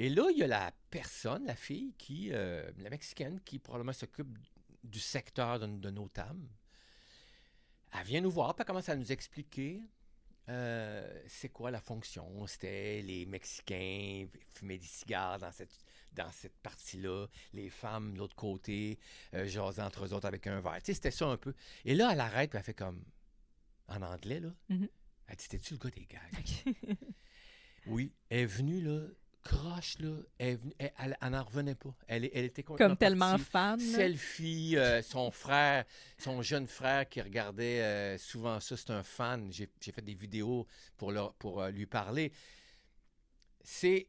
Et là, il y a la personne, la fille, la Mexicaine, qui probablement s'occupe du secteur de nos tables. Elle vient nous voir, puis elle commence à nous expliquer c'est quoi la fonction. C'était les Mexicains fumaient des cigares dans cette partie-là, les femmes de l'autre côté jasaient entre eux autres avec un verre. Tu sais, c'était ça un peu. Et là, elle arrête, puis elle fait comme, en anglais, là. Mhm. Elle dit, t'es-tu le gars des gags? Oui, elle est venue, là, croche, là, elle n'en revenait pas. Elle était complètement Comme tellement partie. fan. là. Selfie, son jeune frère qui regardait souvent ça, c'est un fan. J'ai fait des vidéos pour lui parler. C'est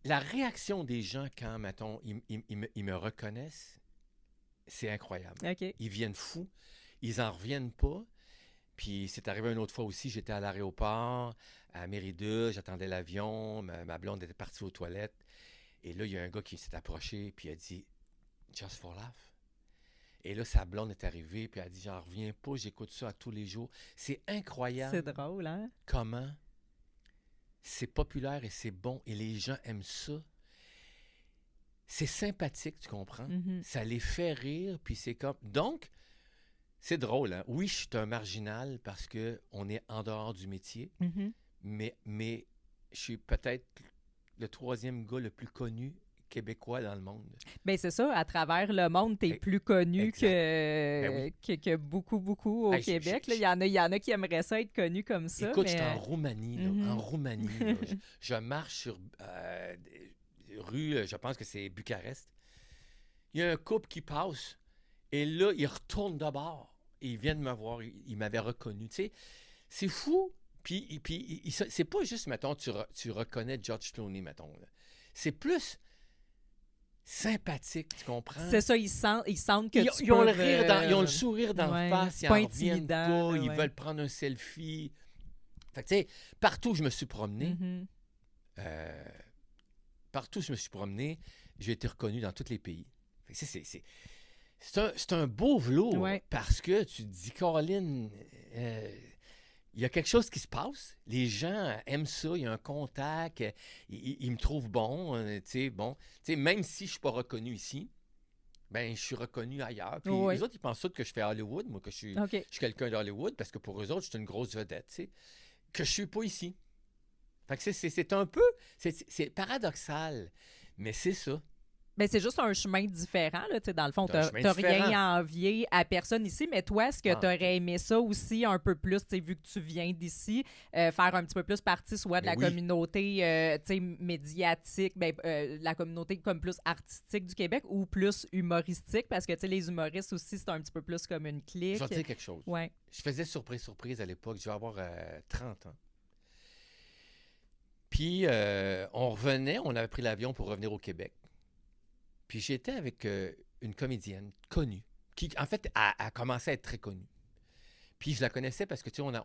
la réaction des gens quand, mettons, ils me reconnaissent, c'est incroyable. OK. Ils viennent fous, ils en reviennent pas. Puis c'est arrivé une autre fois aussi, j'étais à l'aéroport, à Mérida, j'attendais l'avion, ma blonde était partie aux toilettes. Et là, il y a un gars qui s'est approché, puis il a dit « Just for laugh ». Et là, sa blonde est arrivée, puis elle a dit « J'en reviens pas, j'écoute ça à tous les jours ». C'est incroyable C'est drôle, hein? comment c'est populaire et c'est bon, et les gens aiment ça. C'est sympathique, tu comprends? Mhm. Ça les fait rire, puis c'est comme... Donc, c'est drôle, hein? Oui, je suis un marginal parce qu'on est en dehors du métier, Mhm. mais je suis peut-être le troisième gars le plus connu québécois dans le monde. Ben c'est ça, à travers le monde, tu es plus connu Exact. Ben que beaucoup au Hey, Québec. Là. Il y en a qui aimeraient ça être connus comme ça. Écoute, mais... j'étais en Roumanie, là, Mhm. en Roumanie. Là, je marche sur rue, je pense que c'est Bucarest. Il y a un couple qui passe, et là, ils retournent de bord. Et ils viennent me voir, ils m'avaient reconnu. Tu sais, c'est fou. Puis c'est pas juste, mettons, tu reconnais George Clooney, mettons. Là. C'est plus sympathique, tu comprends? C'est ça, ils sentent que Ils ont le rire ils ont le sou... sourire dans ouais, le face, c'est ils pas en reviennent intimidant, pas, là, ils ouais. veulent prendre un selfie. Fait que, tu sais, partout où je me suis promené, Mhm. j'ai été reconnu dans tous les pays. Fait que c'est un beau velours Ouais. parce que tu te dis, Caroline, il y a quelque chose qui se passe. Les gens aiment ça, il y a un contact, ils me trouvent bon, tu sais, même si je ne suis pas reconnu ici, ben je suis reconnu ailleurs. Puis Ouais. les autres, ils pensent tous que je fais Hollywood, moi, que je suis OK. quelqu'un d'Hollywood, parce que pour eux autres, je suis une grosse vedette, tu sais, que je ne suis pas ici. Fait que c'est un peu, c'est paradoxal, mais c'est ça. Ben, c'est juste un chemin différent. Là, tu sais, dans le fond, tu C'est un n'as chemin rien différent. à envier à personne ici. Mais toi, est-ce que Ah, tu aurais aimé ça aussi un peu plus, tu sais, vu que tu viens d'ici, faire un petit peu plus partie soit de Mais la oui. communauté tu sais, médiatique, ben, la communauté comme plus artistique du Québec ou plus humoristique? Parce que tu sais, les humoristes aussi, c'est un petit peu plus comme une clique. Je vais te dire quelque chose. Ouais. Je faisais surprise à l'époque. Je vais avoir 30 ans. Puis, on revenait, on avait pris l'avion pour revenir au Québec. Puis, j'étais avec une comédienne connue, qui, en fait, a commencé à être très connue. Puis, je la connaissais parce que, tu sais,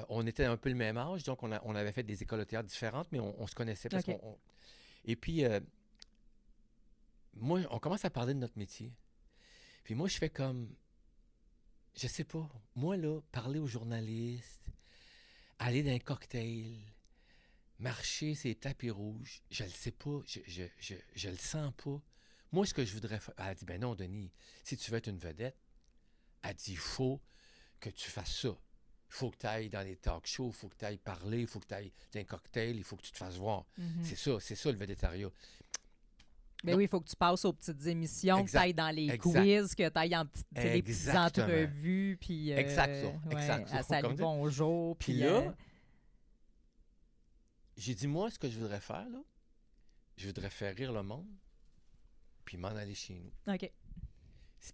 on était un peu le même âge, donc on avait fait des écoles de théâtre différentes, mais on se connaissait. Parce OK. Et puis, moi, on commence à parler de notre métier. Puis moi, je fais comme, je sais pas, moi, là, parler aux journalistes, aller dans un cocktail, marcher ces tapis rouges, je le sais pas, je le sens pas. Moi, ce que je voudrais faire, elle a dit, ben non, Denis, si tu veux être une vedette, elle dit, il faut que tu fasses ça. Il faut que tu ailles dans les talk shows, il faut que tu ailles parler, il faut que tu ailles dans un cocktail, il faut que tu te fasses voir. Mhm. C'est ça le védétariat. Ben Non. oui, il faut que tu passes aux petites émissions, que tu Exact. ailles dans les Exact. quiz, que tu ailles en petites, tu sais, les petites Exactement. entrevues, puis Exact ça, exact ça. à Salut Comme dire. Bonjour. Puis Puis là, j'ai dit, moi, ce que je voudrais faire, là, je voudrais faire rire le monde, puis m'en aller chez nous. OK.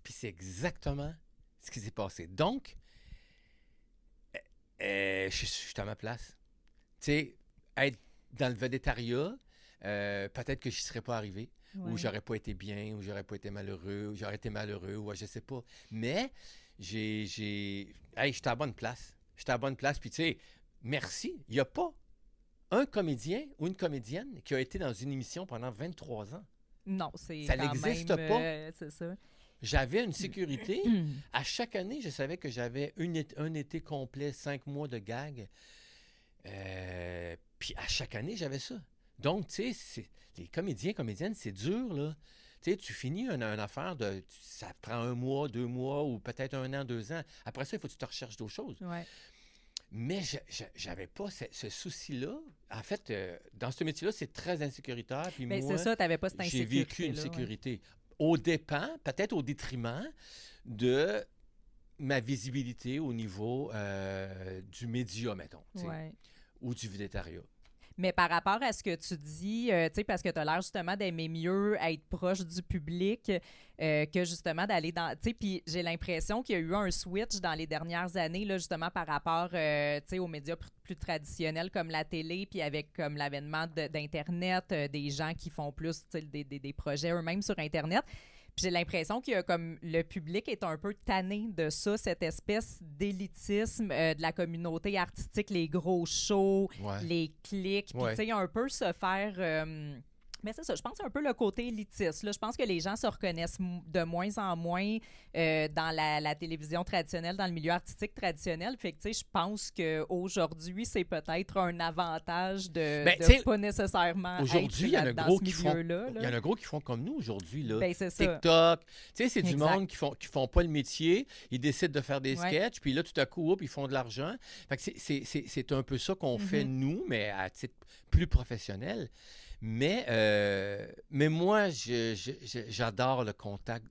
Puis c'est exactement ce qui s'est passé. Donc, je suis à ma place. Tu sais, être dans le végétariat, peut-être que je n'y serais pas arrivé, Ouais. ou j'aurais pas été bien, ou j'aurais pas été malheureux, ou j'aurais été malheureux, ou je sais pas. Mais, hey, j'étais à la bonne place. J'étais à la bonne place, puis tu sais, merci. Il n'y a pas un comédien ou une comédienne qui a été dans une émission pendant 23 ans. Non, c'est Ça quand n'existe même, pas. c'est ça. J'avais une sécurité. À chaque année, je savais que j'avais un été complet, 5 mois de gag. Puis à chaque année, j'avais ça. Donc, tu sais, les comédiennes, c'est dur, là. Tu sais, tu finis une affaire ça prend 1 mois, 2 mois, ou peut-être 1 an, 2 ans. Après ça, il faut que tu te recherches d'autres choses. Ouais. Mais j'avais pas ce souci-là. En fait, dans ce métier-là, c'est très insécuritaire. Puis Ben, moi, c'est ça, tu n'avais pas cette j'ai insécurité. vécu une sécurité. Au dépens, peut-être au détriment de ma visibilité au niveau du média, mettons, tu sais, Ouais. ou du végétariat. Mais par rapport à ce que tu dis, tu sais, parce que tu as l'air justement d'aimer mieux être proche du public que justement d'aller dans... Tu sais, puis j'ai l'impression qu'il y a eu un switch dans les dernières années, là, justement, par rapport, tu sais, aux médias plus traditionnels comme la télé, puis avec comme l'avènement d'Internet, des gens qui font plus, tu sais, des projets eux-mêmes sur Internet. Puis j'ai l'impression que comme le public est un peu tanné de ça, cette espèce d'élitisme de la communauté artistique, les gros shows, Ouais. les clics, puis Ouais. tu sais, un peu se faire... mais c'est ça, je pense un peu le côté élitiste. Là. Je pense que les gens se reconnaissent de moins en moins dans la télévision traditionnelle, dans le milieu artistique traditionnel. Fait que, tu sais, je pense qu'aujourd'hui, c'est peut-être un avantage de Ben, tu sais, pas nécessairement aujourd'hui, il y en a dans gros ce qui font. milieu-là. Il y en a gros qui font comme nous aujourd'hui, là. Ben, c'est ça. TikTok. Tu sais, c'est du Exact. monde qui font pas le métier. Ils décident de faire des Ouais. sketchs, puis là, tout à coup, hop, ils font de l'argent. Fait que c'est un peu ça qu'on fait, nous, mais à titre plus professionnel. Mais moi, j'adore le contact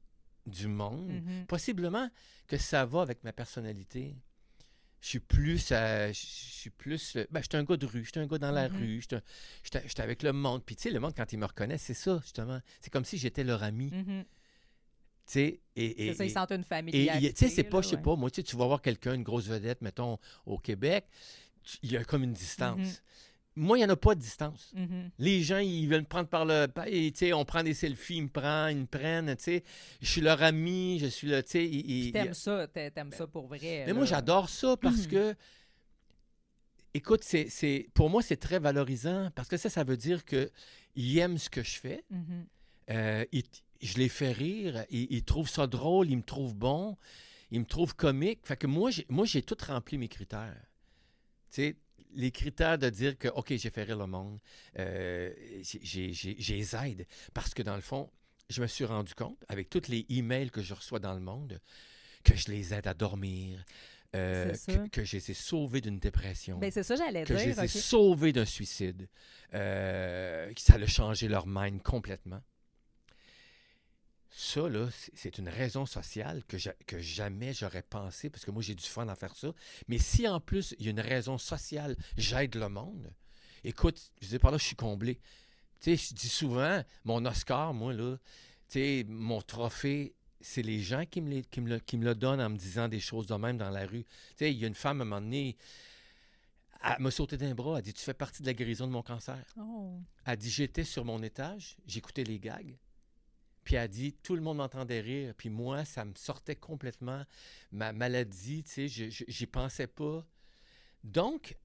du monde. Mhm. Possiblement que ça va avec ma personnalité. Je suis plus, ben, je suis un gars de rue, je suis un gars dans la Mhm. rue, j'étais avec le monde. Puis tu sais, le monde, quand ils me reconnaissent, c'est ça, justement. C'est comme si j'étais leur ami. Mhm. Tu sais, C'est ça, ils sentent une et familiarité. tu sais, c'est pas, là, je sais ouais. pas, moi, tu sais, tu vas voir quelqu'un, une grosse vedette, mettons, au Québec, il y a comme une distance. Mhm. Moi, il n'y en a pas de distance. Mhm. Les gens, ils veulent me prendre par le... et, tu sais, on prend des selfies, ils me prennent, tu sais. Je suis leur ami, je suis le... Tu sais, Puis t'aimes ça, t'aimes ça pour vrai. mais moi, là. j'adore ça parce que, écoute, pour moi, c'est très valorisant parce que ça veut dire qu'ils aiment ce que je fais. Mhm. Je les fais rire, ils trouvent ça drôle, ils me trouvent bon, ils me trouvent comique. Fait que moi, j'ai tout rempli mes critères. Tu sais, les critères de dire que, OK, j'ai fait rire le monde, j'ai les aide. Parce que dans le fond, je me suis rendu compte, avec tous les emails que je reçois dans le monde, que je les aide à dormir, C'est ça. que je les ai sauvés d'une dépression, Ben, c'est ça, j'allais que je dire. les ai ok. sauvés d'un suicide, que ça a changé leur mind complètement. Ça, là, c'est une raison sociale que jamais j'aurais pensé, parce que moi, j'ai du fun à faire ça. Mais si, en plus, il y a une raison sociale, j'aide le monde, écoute, je dis par là, je suis comblé. Tu sais, je dis souvent, mon Oscar, moi, là, tu sais, mon trophée, c'est les gens qui me le donnent en me disant des choses de même dans la rue. Tu sais, il y a une femme, à un moment donné, Elle m'a sauté d'un bras. Elle dit, tu fais partie de la guérison de mon cancer. Oh. Elle dit, j'étais sur mon étage, j'écoutais les gags. Puis elle dit, tout le monde m'entendait rire. Puis moi, ça me sortait complètement. Ma maladie, tu sais, j'y pensais pas. Donc,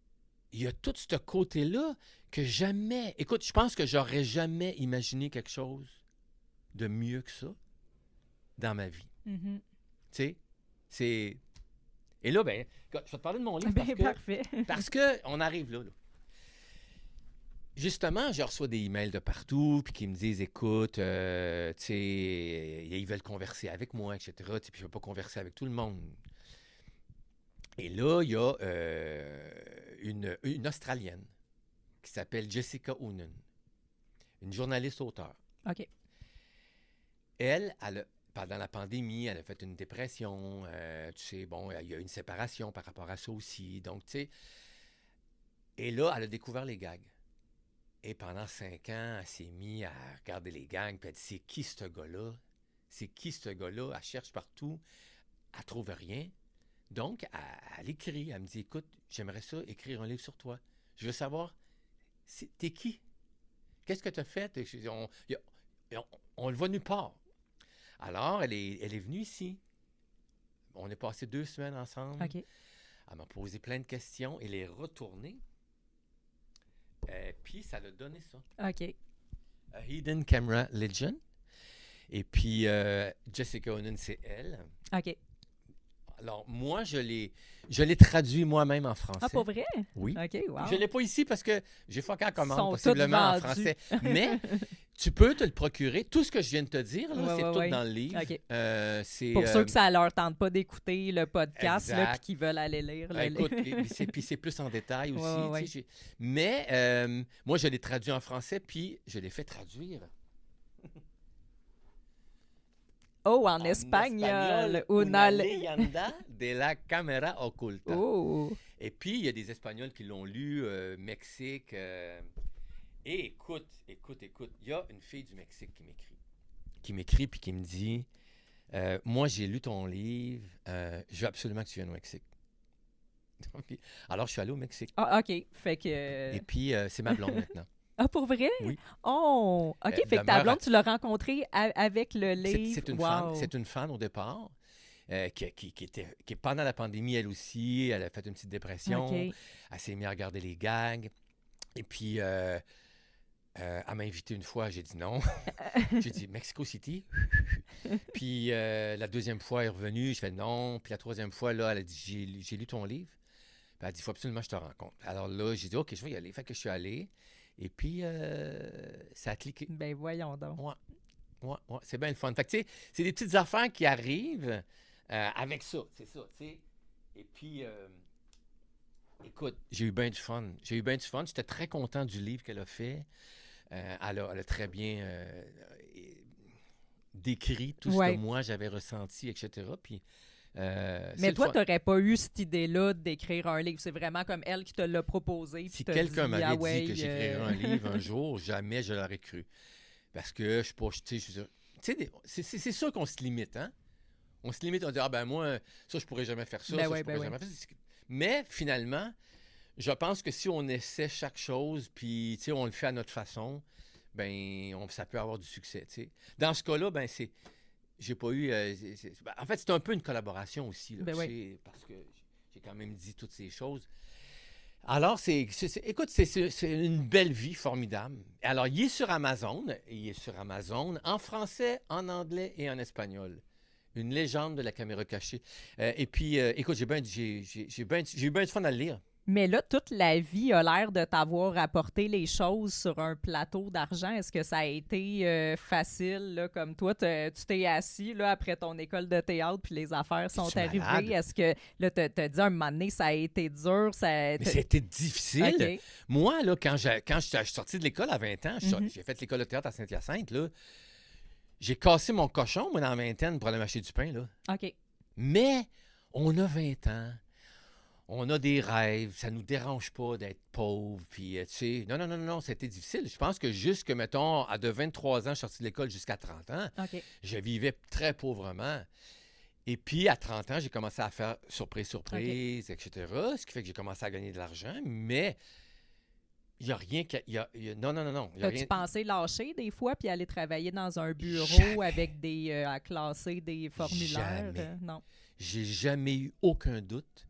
il y a tout ce côté-là que jamais... Écoute, je pense que j'aurais jamais imaginé quelque chose de mieux que ça dans ma vie. Mhm. Tu sais, c'est... Et là, ben, je vais te parler de mon livre Ben, parfait. parce que on arrive là. Justement, je reçois des emails de partout, puis qui me disent, écoute, tu sais, ils veulent converser avec moi, etc. Puis je ne veux pas converser avec tout le monde. Et là, il y a une Australienne qui s'appelle Jessica Oonan, une journaliste-auteur. OK. Elle, pendant la pandémie, elle a fait une dépression. Tu sais, bon, il y a une séparation par rapport à ça aussi. Donc, tu sais, et là, elle a découvert les gags. Et pendant 5 ans, elle s'est mise à regarder les gags, puis elle dit, c'est qui ce gars-là? C'est qui ce gars-là? Elle cherche partout, elle ne trouve rien. Donc, elle écrit, elle me dit, écoute, j'aimerais ça écrire un livre sur toi. Je veux savoir, t'es qui? Qu'est-ce que tu as fait? On le voit nulle part. Alors, elle est venue ici. On est passé 2 semaines ensemble. OK. Elle m'a posé plein de questions. Elle est retournée. Puis, ça l'a donné ça. OK. A Hidden Camera Legend. Et puis, Jessica Oonan, c'est elle. OK. Alors, moi, je l'ai traduit moi-même en français. Ah, pour vrai? Oui. OK, wow. Je ne l'ai pas ici parce que j'ai fucké en commande, Sont possiblement en toutes français. Mais tu peux te le procurer. Tout ce que je viens de te dire, là, Ouais, c'est ouais, tout ouais. dans le livre. OK. Pour ceux que ça leur tente pas d'écouter le podcast, là, exact. puis qui veulent aller lire le Écoute, livre. puis c'est plus en détail aussi. Ouais, ouais, tu sais, mais moi, je l'ai traduit en français, puis je l'ai fait traduire. Oh, en espagnol. Una leyenda de la cámara oculta. Oh. Et puis, il y a des Espagnols qui l'ont lu, Mexique. Et écoute, il y a une fille du Mexique qui m'écrit puis qui me dit, moi, j'ai lu ton livre, je veux absolument que tu viennes au Mexique. Alors, je suis allé au Mexique. Ah, OK. Fait que... Et puis, c'est ma blonde maintenant. Ah, pour vrai? Oui. Oh, OK. Fait que ta blonde, tu l'as rencontrée avec le livre. C'est une fan au départ. Qui est pendant la pandémie, elle aussi. Elle a fait une petite dépression. OK. Elle s'est mise à regarder les gags. Et puis, elle m'a invité une fois. J'ai dit non. J'ai dit Mexico City. Puis, la deuxième fois, elle est revenue. Je fais non. Puis, la troisième fois, là, elle a dit j'ai lu ton livre. Puis, elle a dit il faut absolument que je te rencontre. Alors là, j'ai dit OK, je vais y aller. Fait que je suis allé. Et puis, ça a cliqué. Ben, voyons donc. Ouais, c'est bien le fun. Fait que, tu sais, c'est des petites affaires qui arrivent avec ça, c'est ça, tu sais. Et puis, écoute, j'ai eu bien du fun. J'étais très content du livre qu'elle a fait. Elle a très bien décrit tout ce que moi, j'avais ressenti, etc. Puis, mais toi, tu n'aurais pas eu cette idée-là d'écrire un livre. C'est vraiment comme elle qui te l'a proposé. Si quelqu'un m'avait dit que j'écrirais un livre un jour, jamais je l'aurais cru. Parce que je suis pas... Tu sais, c'est sûr qu'on se limite, hein? On se limite, on dit, ah ben moi, ça, je pourrais jamais faire ça, je pourrais jamais faire ça. Mais finalement, je pense que si on essaie chaque chose, puis, tu sais, on le fait à notre façon, ben ça peut avoir du succès, tu sais. Dans ce cas-là, ben c'est... J'ai pas eu... en fait, c'est un peu une collaboration aussi, là, parce que j'ai quand même dit toutes ces choses. Alors, écoute, c'est une belle vie formidable. Alors, il est sur Amazon. En français, en anglais et en espagnol. Une légende de la caméra cachée. Et puis, écoute, j'ai eu bien du fun à le lire. Mais là, toute la vie a l'air de t'avoir apporté les choses sur un plateau d'argent. Est-ce que ça a été facile, là, comme toi, tu t'es assis là, après ton école de théâtre, puis les affaires sont arrivées? Malade? Est-ce que là, t'as dit un moment donné, ça a été dur? Mais c'était difficile. Okay. Moi, là, quand je suis sorti de l'école à 20 ans, j'ai fait l'école de théâtre à Saint-Hyacinthe, là, j'ai cassé mon cochon, moi, dans la vingtaine, pour aller m'acheter du pain, là. OK. Mais on a 20 ans. On a des rêves, ça nous dérange pas d'être pauvre, puis tu sais, non, c'était difficile. Je pense que jusque, mettons, à de 23 ans, je suis sorti de l'école jusqu'à 30 ans, OK. je vivais très pauvrement. Et puis, à 30 ans, j'ai commencé à faire surprise, etc. Ce qui fait que j'ai commencé à gagner de l'argent, mais il n'y a rien qui... Non, non, non, non. Il y a As-tu rien... pensé lâcher des fois puis aller travailler dans un bureau Jamais. avec à classer des formulaires? Jamais. Non. J'ai jamais eu aucun doute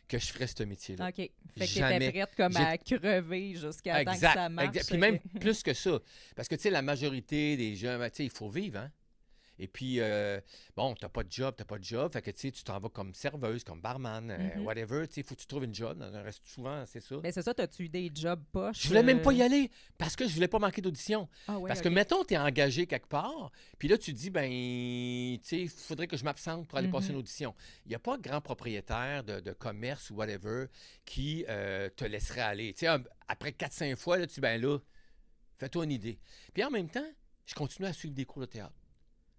que je ferais ce métier-là. OK. Fait que tu Jamais. étais prête comme J'ai- à crever jusqu'à temps que Exact, ça marche. exact. Puis même plus que ça. Parce que, tu sais, la majorité des gens, ben, tu sais, il faut vivre, hein? Et puis, bon, t'as pas de job. Fait que, tu sais, tu t'en vas comme serveuse, comme barman, whatever. Tu sais, il faut que tu trouves une job. Dans un reste souvent, c'est ça. Mais c'est ça, t'as-tu eu des jobs poches? Je voulais même pas y aller parce que je voulais pas manquer d'audition. Ah, ouais, Parce OK. que, mettons, tu es engagé quelque part, puis là, tu te dis, ben, tu sais, il faudrait que je m'absente pour aller passer une audition. Il n'y a pas de grand propriétaire de commerce ou whatever qui te laisserait aller. Tu sais, après 4-5 fois, là, tu dis, ben là, fais-toi une idée. Puis en même temps, je continuais à suivre des cours de théâtre.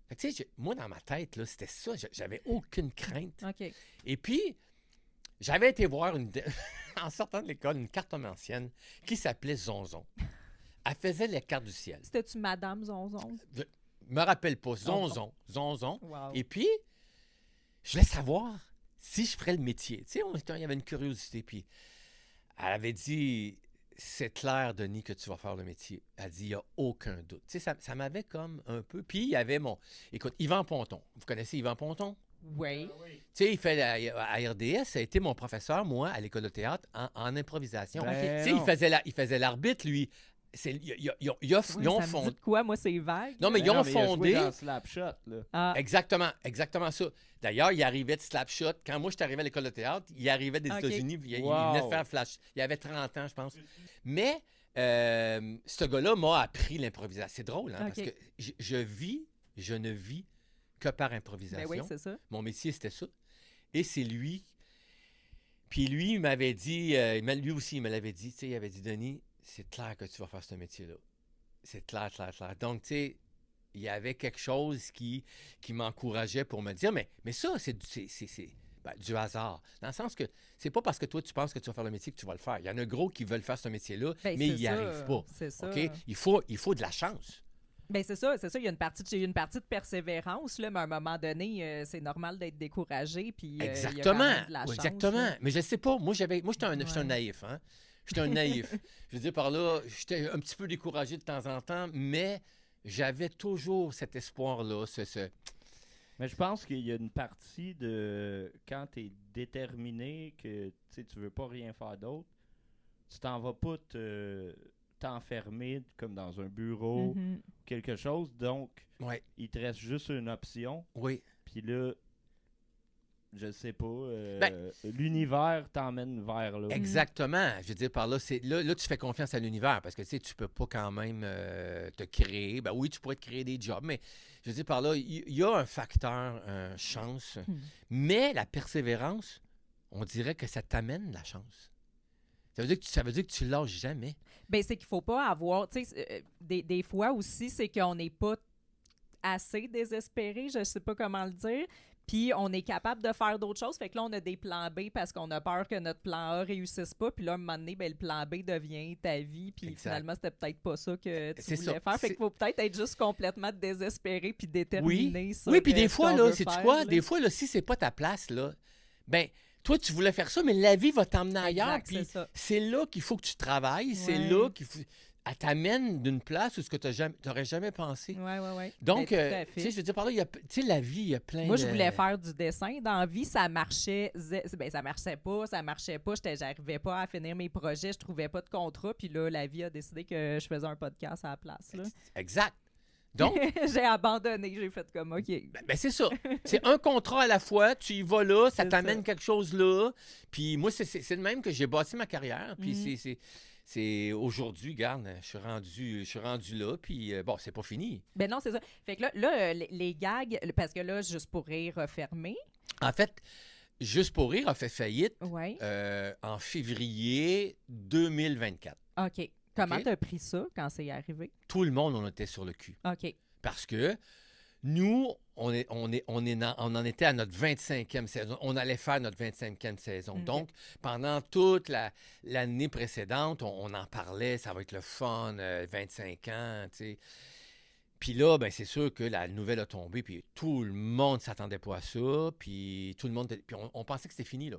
Fait que, tu sais, moi, dans ma tête, là, c'était ça. J'avais aucune crainte. OK. Et puis, j'avais été voir, en sortant de l'école, une cartomancienne qui s'appelait Zonzon. Elle faisait les cartes du ciel. C'était-tu Madame Zonzon? Je me rappelle pas. Zonzon. Wow. Et puis, je voulais savoir si je ferais le métier. Tu sais, il y avait une curiosité. Puis, elle avait dit, c'est clair, Denis, que tu vas faire le métier. Elle dit, il n'y a aucun doute. Tu sais, ça m'avait comme un peu... Puis, il y avait Écoute, Yvan Ponton. Vous connaissez Yvan Ponton? Oui. Tu sais, il fait à RDS, ça a été mon professeur, moi, à l'école de théâtre, en improvisation. Ben Tu sais, il faisait l'arbitre, lui. Ils ont Oui, ça me fondé... dit de quoi? Moi, c'est vague. Non, mais Ben ils ont non, mais il a joué fondé... dans Slapshot, là. Ah, Exactement ça. D'ailleurs, il arrivait de Slapshot. Quand moi, je suis arrivé à l'école de théâtre, il arrivait des OK. États-Unis. Il Wow. venait de faire Flash. Il avait 30 ans, je pense. Mais ce gars-là m'a appris l'improvisation. C'est drôle, hein, OK. parce que je ne vis que par improvisation. ben oui, c'est ça. Mon métier, c'était ça. Et c'est lui. Puis lui, il m'avait dit, lui aussi, il me l'avait dit, tu sais, il avait dit, Denis, c'est clair que tu vas faire ce métier-là. C'est clair. Donc, tu sais, il y avait quelque chose qui m'encourageait pour me dire, mais ça, c'est du hasard. Dans le sens que c'est pas parce que toi, tu penses que tu vas faire le métier que tu vas le faire. Il y en a gros qui veulent faire ce métier-là, Ben, mais c'est ils n'y ça, arrivent pas. C'est ça. OK? Il faut de la chance. Ben c'est ça. Il y a une partie de persévérance, là, mais à un moment donné, c'est normal d'être découragé. Puis, il y a quand Exactement. même de la chance, Exactement. là. Mais je sais pas. Moi, j'étais un Ouais. naïf. Hein? J'étais un naïf. Je veux dire, par là, j'étais un petit peu découragé de temps en temps, mais j'avais toujours cet espoir-là. Mais je pense qu'il y a une partie de quand tu es déterminé que tu veux pas rien faire d'autre, tu t'en vas pas t'enfermer comme dans un bureau, Mhm. quelque chose. Donc, Ouais. il te reste juste une option. Oui. Puis là, je sais pas, Ben- l'univers t'emmène vers là. Exactement. Je veux dire, par là, là, tu fais confiance à l'univers parce que tu peux pas quand même te créer. Ben oui, tu pourrais te créer des jobs, mais je veux dire, par là, il y a un facteur chance, mais la persévérance, on dirait que ça t'amène la chance. Ça veut dire que tu lâches jamais. Ben, c'est qu'il faut pas avoir. Tu sais, des fois aussi, c'est qu'on n'est pas assez désespéré, je sais pas comment le dire. Puis on est capable de faire d'autres choses. Fait que là, on a des plans B parce qu'on a peur que notre plan A réussisse pas. Puis là, à un moment donné, ben, le plan B devient ta vie. Puis Exact. finalement, c'était peut-être pas ça que tu C'est voulais ça. faire. Fait C'est- qu'il faut peut-être être juste complètement désespéré puis déterminé sur Oui, puis des ce fois, qu'on là, veut sais-tu faire, quoi? là. Des fois, là, si c'est pas ta place, là, ben, toi, tu voulais faire ça, mais la vie va t'emmener ailleurs. Exact, Puis c'est ça. c'est là qu'il faut que tu travailles. C'est Ouais. là qu'il faut... Elle t'amène d'une place où ce que tu n'aurais jamais pensé. Ouais. Donc, Ben, tout à tu fait. sais, je veux dire, par là, tu sais, la vie, il y a plein Moi, de... je voulais faire du dessin. Dans la vie, ça marchait. Ben, ça marchait pas. J'arrivais pas à finir mes projets. Je trouvais pas de contrat. Puis là, la vie a décidé que je faisais un podcast à la place. Là. Exact. Donc, J'ai abandonné. J'ai fait comme, OK. ben, c'est ça. C'est un contrat à la fois. Tu y vas là, ça C'est t'amène ça. quelque chose là. Puis moi, c'est de même que j'ai bâti ma carrière. Puis Mhm. c'est aujourd'hui, regarde, je suis rendu là. Puis bon, c'est pas fini. Ben non, c'est ça. Fait que là les gags, parce que là, juste pour rire, fermé. En fait, Juste pour rire a fait faillite Oui. en février 2024. OK. Comment OK. t'as pris ça quand c'est arrivé? Tout le monde, on était sur le cul. OK. Parce que nous, on en était à notre 25e saison. On allait faire notre 25e saison. OK. Donc, pendant toute l'année précédente, on en parlait, ça va être le fun, 25 ans, tu sais. Puis là, ben, c'est sûr que la nouvelle a tombé, puis tout le monde ne s'attendait pas à ça, puis tout le monde... Puis on pensait que c'était fini, là.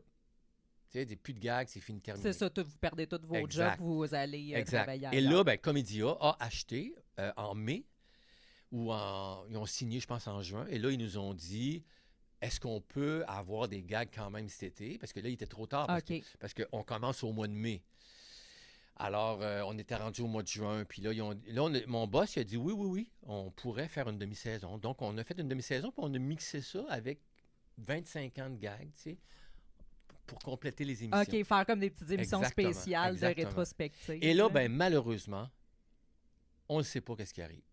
Tu sais, plus de gags, c'est fini, terminé. C'est ça, vous perdez tous vos Exact. jobs, vous allez Exact. travailler Et ailleurs. là, ben, Comédia a acheté en mai, ils ont signé, je pense, en juin, et là, ils nous ont dit, est-ce qu'on peut avoir des gags quand même cet été? Parce que là, il était trop tard, OK. parce qu'on commence au mois de mai. Alors, on était rendu au mois de juin, puis là, mon boss il a dit oui, on pourrait faire une demi-saison. Donc, on a fait une demi-saison, puis on a mixé ça avec 25 ans de gags, tu sais, pour compléter les émissions. OK, faire comme des petites émissions Exactement, spéciales exactement. de rétrospective. Et là, ben malheureusement, on ne sait pas qu'est-ce qui arrive.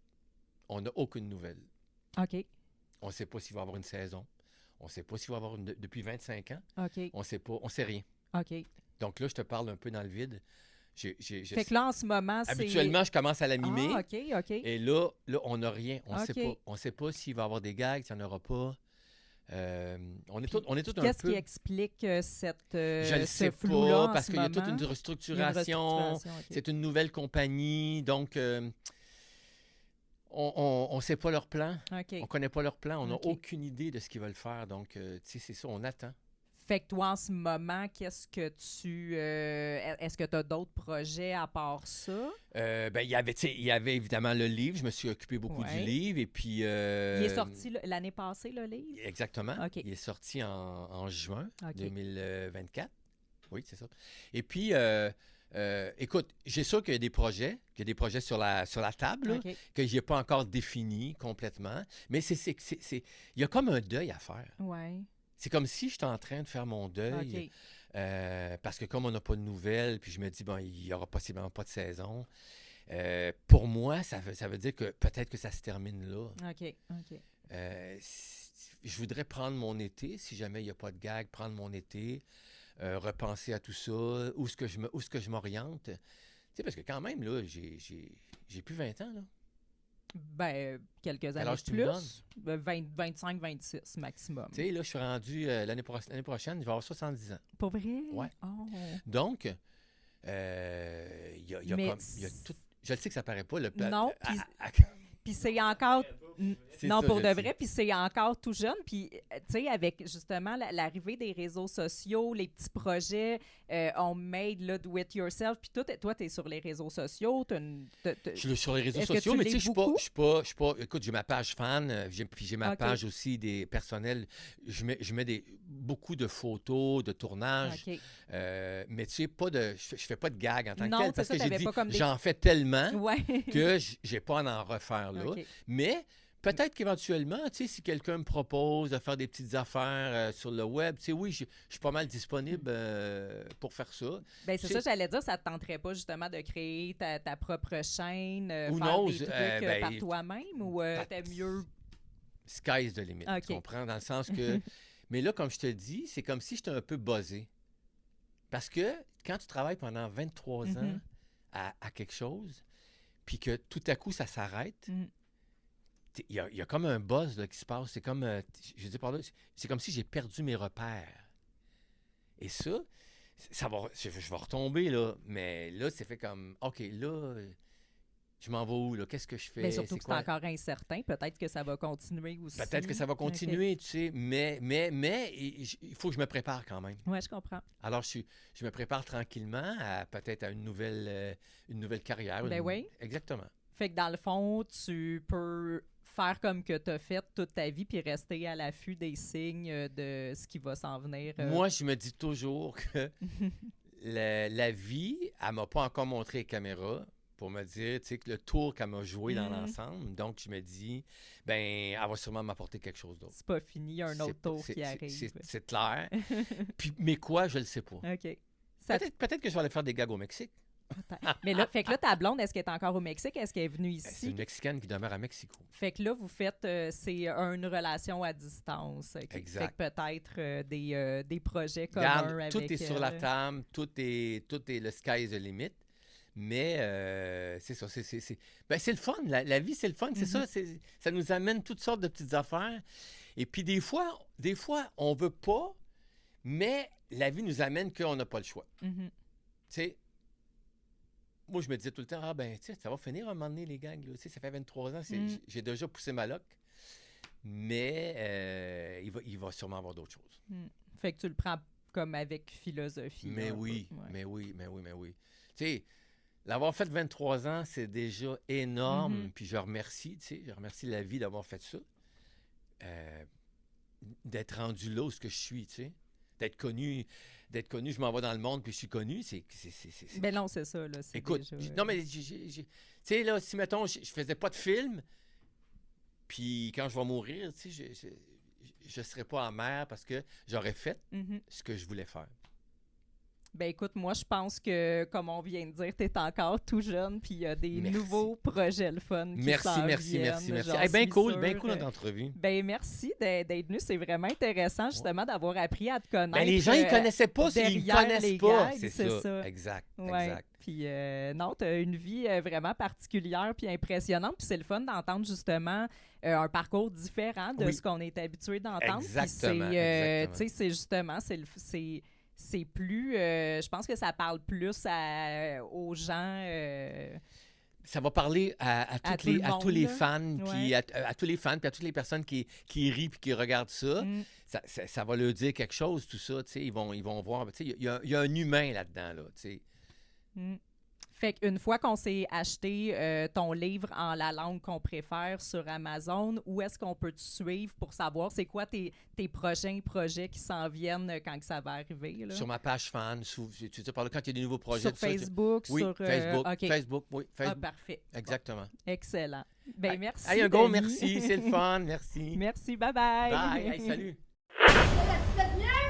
On n'a aucune nouvelle. OK, On ne sait pas s'il va y avoir une saison. On ne sait pas s'il va y avoir depuis 25 ans. OK, On ne sait pas, on sait rien. OK. Donc là, je te parle un peu dans le vide. Fait que là, en ce moment, c'est... Habituellement, je commence à la mimer. Ah, OK, OK. Et là, on n'a rien. On ne sait OK. pas. On ne sait pas s'il va y avoir des gags, s'il n'y en aura pas. On est tous un Qu'est-ce peu... qui explique Je ne ce sais flou-là pas, en parce ce qu'il y a toute moment? une Il y a une restructuration. restructuration, OK. C'est une nouvelle compagnie. Donc, on ne sait pas leur plan. OK. On ne connaît pas leur plan. On n'a OK. aucune idée de ce qu'ils veulent faire. Donc, tu sais, c'est ça, on attend. Fait que toi, en ce moment, qu'est-ce que tu... est-ce que tu as d'autres projets à part ça? Ben, il y avait évidemment le livre. Je me suis occupé beaucoup Ouais. du livre. Et puis... Il est sorti l'année passée, le livre? Exactement. OK. Il est sorti en juin OK. 2024. Oui, c'est ça. Et puis, écoute, j'ai sûr qu'il y a des projets, sur la table, là, OK. que je n'ai pas encore défini complètement. Mais il y a comme un deuil à faire. Ouais. C'est comme si j'étais en train de faire mon deuil. OK. Parce que comme on n'a pas de nouvelles, puis je me dis, bon, il n'y aura possiblement pas de saison. Pour moi, ça veut dire que peut-être que ça se termine là. OK. OK. Je voudrais prendre mon été, si jamais il n'y a pas de gag, prendre mon été, repenser à tout ça, où est-ce que je m'oriente. Tu sais, parce que quand même, là, j'ai plus 20 ans, là. Ben, quelques Quel années âge de tu me plus. 25, 26 maximum. Tu sais, là, je suis rendu, l'année prochaine, je vais avoir 70 ans. Pour vrai? Ouais. Oh. Donc, il y a Mais comme... il y a tout, je le sais que ça paraît pas, le Non, à- Puis c'est encore... C'est Non, ça, pour je de le vrai, sais. puis c'est encore tout jeune. Puis, tu sais, avec justement l'arrivée des réseaux sociaux, les petits projets, on made, là, do it yourself, puis toi, t'es sur les réseaux sociaux, Je suis sur les réseaux Est-ce que sociaux, tu mais tu sais, lis je suis pas... Écoute, j'ai ma page fan, puis j'ai ma OK. page aussi des personnels. Je mets beaucoup de photos, de tournages, OK. mais tu sais, je fais pas de gag en tant Non, que tel, c'est parce ça, que j'ai t'avais dit, pas comme des- j'en fais tellement Ouais. que j'ai pas à en refaire là. OK. Mais peut-être qu'éventuellement, tu sais, si quelqu'un me propose de faire des petites affaires sur le web, tu sais, oui, je suis pas mal disponible pour faire ça. Ben, c'est Tu ça, sais- j'allais dire, ça te tenterait pas justement de créer ta propre chaîne, Who faire knows, des trucs ben, par toi-même, ou t'es mieux... Sky's the limit, OK. tu comprends? Dans le sens que... Mais là, comme je te dis, c'est comme si j'étais un peu buzzé. Parce que quand tu travailles pendant 23 ans Mhm. à quelque chose, puis que tout à coup, ça s'arrête, Mhm. il y a comme un buzz là, qui se passe. C'est comme, je dis par là, c'est comme si j'ai perdu mes repères. Et ça je vais retomber, là. Mais là, c'est fait comme, OK, là, je m'en vais où, là? Qu'est-ce que je fais? Mais surtout que c'est quoi? encore incertain. Peut-être que ça va continuer aussi. Peut-être que ça va OK. continuer, tu sais, mais il faut que je me prépare quand même. Ouais, je comprends. Alors, je me prépare tranquillement à peut-être à une nouvelle carrière. Ben oui. Exactement. Fait que dans le fond, tu peux faire comme que tu as fait toute ta vie puis rester à l'affût des signes de ce qui va s'en venir. Moi, je me dis toujours que la vie, elle m'a pas encore montré les caméras pour me dire, tu sais, que le tour qu'elle m'a joué dans Mhm. l'ensemble. Donc, je me dis, ben, elle va sûrement m'apporter quelque chose d'autre. C'est pas fini, il y a un autre tour qui arrive. C'est clair. Puis, mais quoi, je le sais pas. OK. Ça Peut-être que je vais aller faire des gags au Mexique. Mais là, fait que là, ta blonde, est-ce qu'elle est encore au Mexique? Est-ce qu'elle est venue C'est ici? une Mexicaine qui demeure à Mexico. Fait que là, vous faites, c'est une relation à distance. OK. Exact. Fait que peut-être des projets communs Regarde, avec... tout est sur la elle. table, tout est le sky is the limit. Mais c'est ça, ben, c'est le fun. La vie, c'est le fun. C'est ça, ça nous amène toutes sortes de petites affaires. Et puis des fois, on veut pas, mais la vie nous amène qu'on n'a pas le choix. Mhm. Tu sais, moi, je me disais tout le temps, ah ben, tu sais, ça va finir un moment donné, les gags. Là. Tu sais, ça fait 23 ans, j'ai déjà poussé ma loque. Mais il va sûrement avoir d'autres choses. Fait que tu le prends comme avec philosophie. Mais oui, mais oui. Tu sais, l'avoir fait 23 ans, c'est déjà énorme. Puis je remercie, tu sais, je remercie la vie d'avoir fait ça. D'être rendu là où ce que je suis, tu sais. D'être connu, je m'en vais dans le monde, puis je suis connu, c'est... Ben non, c'est ça, là. Écoute, déjà, non, mais tu sais, là, si, mettons, je faisais pas de film, puis quand je vais mourir, tu sais, je serais pas amer parce que j'aurais fait ce que je voulais faire. Ben écoute, moi, je pense que, comme on vient de dire, tu es encore tout jeune, puis il y a des nouveaux projets le fun qui s'en viennent. Merci. Bien cool notre entrevue. Ben merci d'être venu. C'est vraiment intéressant, justement, d'avoir appris à te connaître. Ben, les gens, ils connaissaient pas, ils ne connaissent pas. Gags, c'est ça. Exact. Puis non, tu as une vie vraiment particulière puis impressionnante. Puis c'est le fun d'entendre, justement, un parcours différent de ce qu'on est habitué d'entendre. Exactement. Tu sais, c'est justement, c'est plus... je pense que ça parle plus aux gens... ça va parler à tous les fans, puis à tous les fans, puis à toutes les personnes qui rient puis qui regardent ça. Ça va leur dire quelque chose, tout ça. Ils vont voir. Il y a un humain là-dedans. Là, Fait qu'une fois qu'on s'est acheté ton livre en la langue qu'on préfère sur Amazon, où est-ce qu'on peut te suivre pour savoir c'est quoi tes prochains projets qui s'en viennent quand ça va arriver? Là? Sur ma page fan, tu sais, quand il y a des nouveaux projets. Sur Facebook? Oui, sur, Facebook, oui. Ah, parfait. Exactement. Excellent. Ben merci, un gros merci, c'est le fun, merci. Merci, bye-bye. Bye, salut. Ça va-tu fait mieux?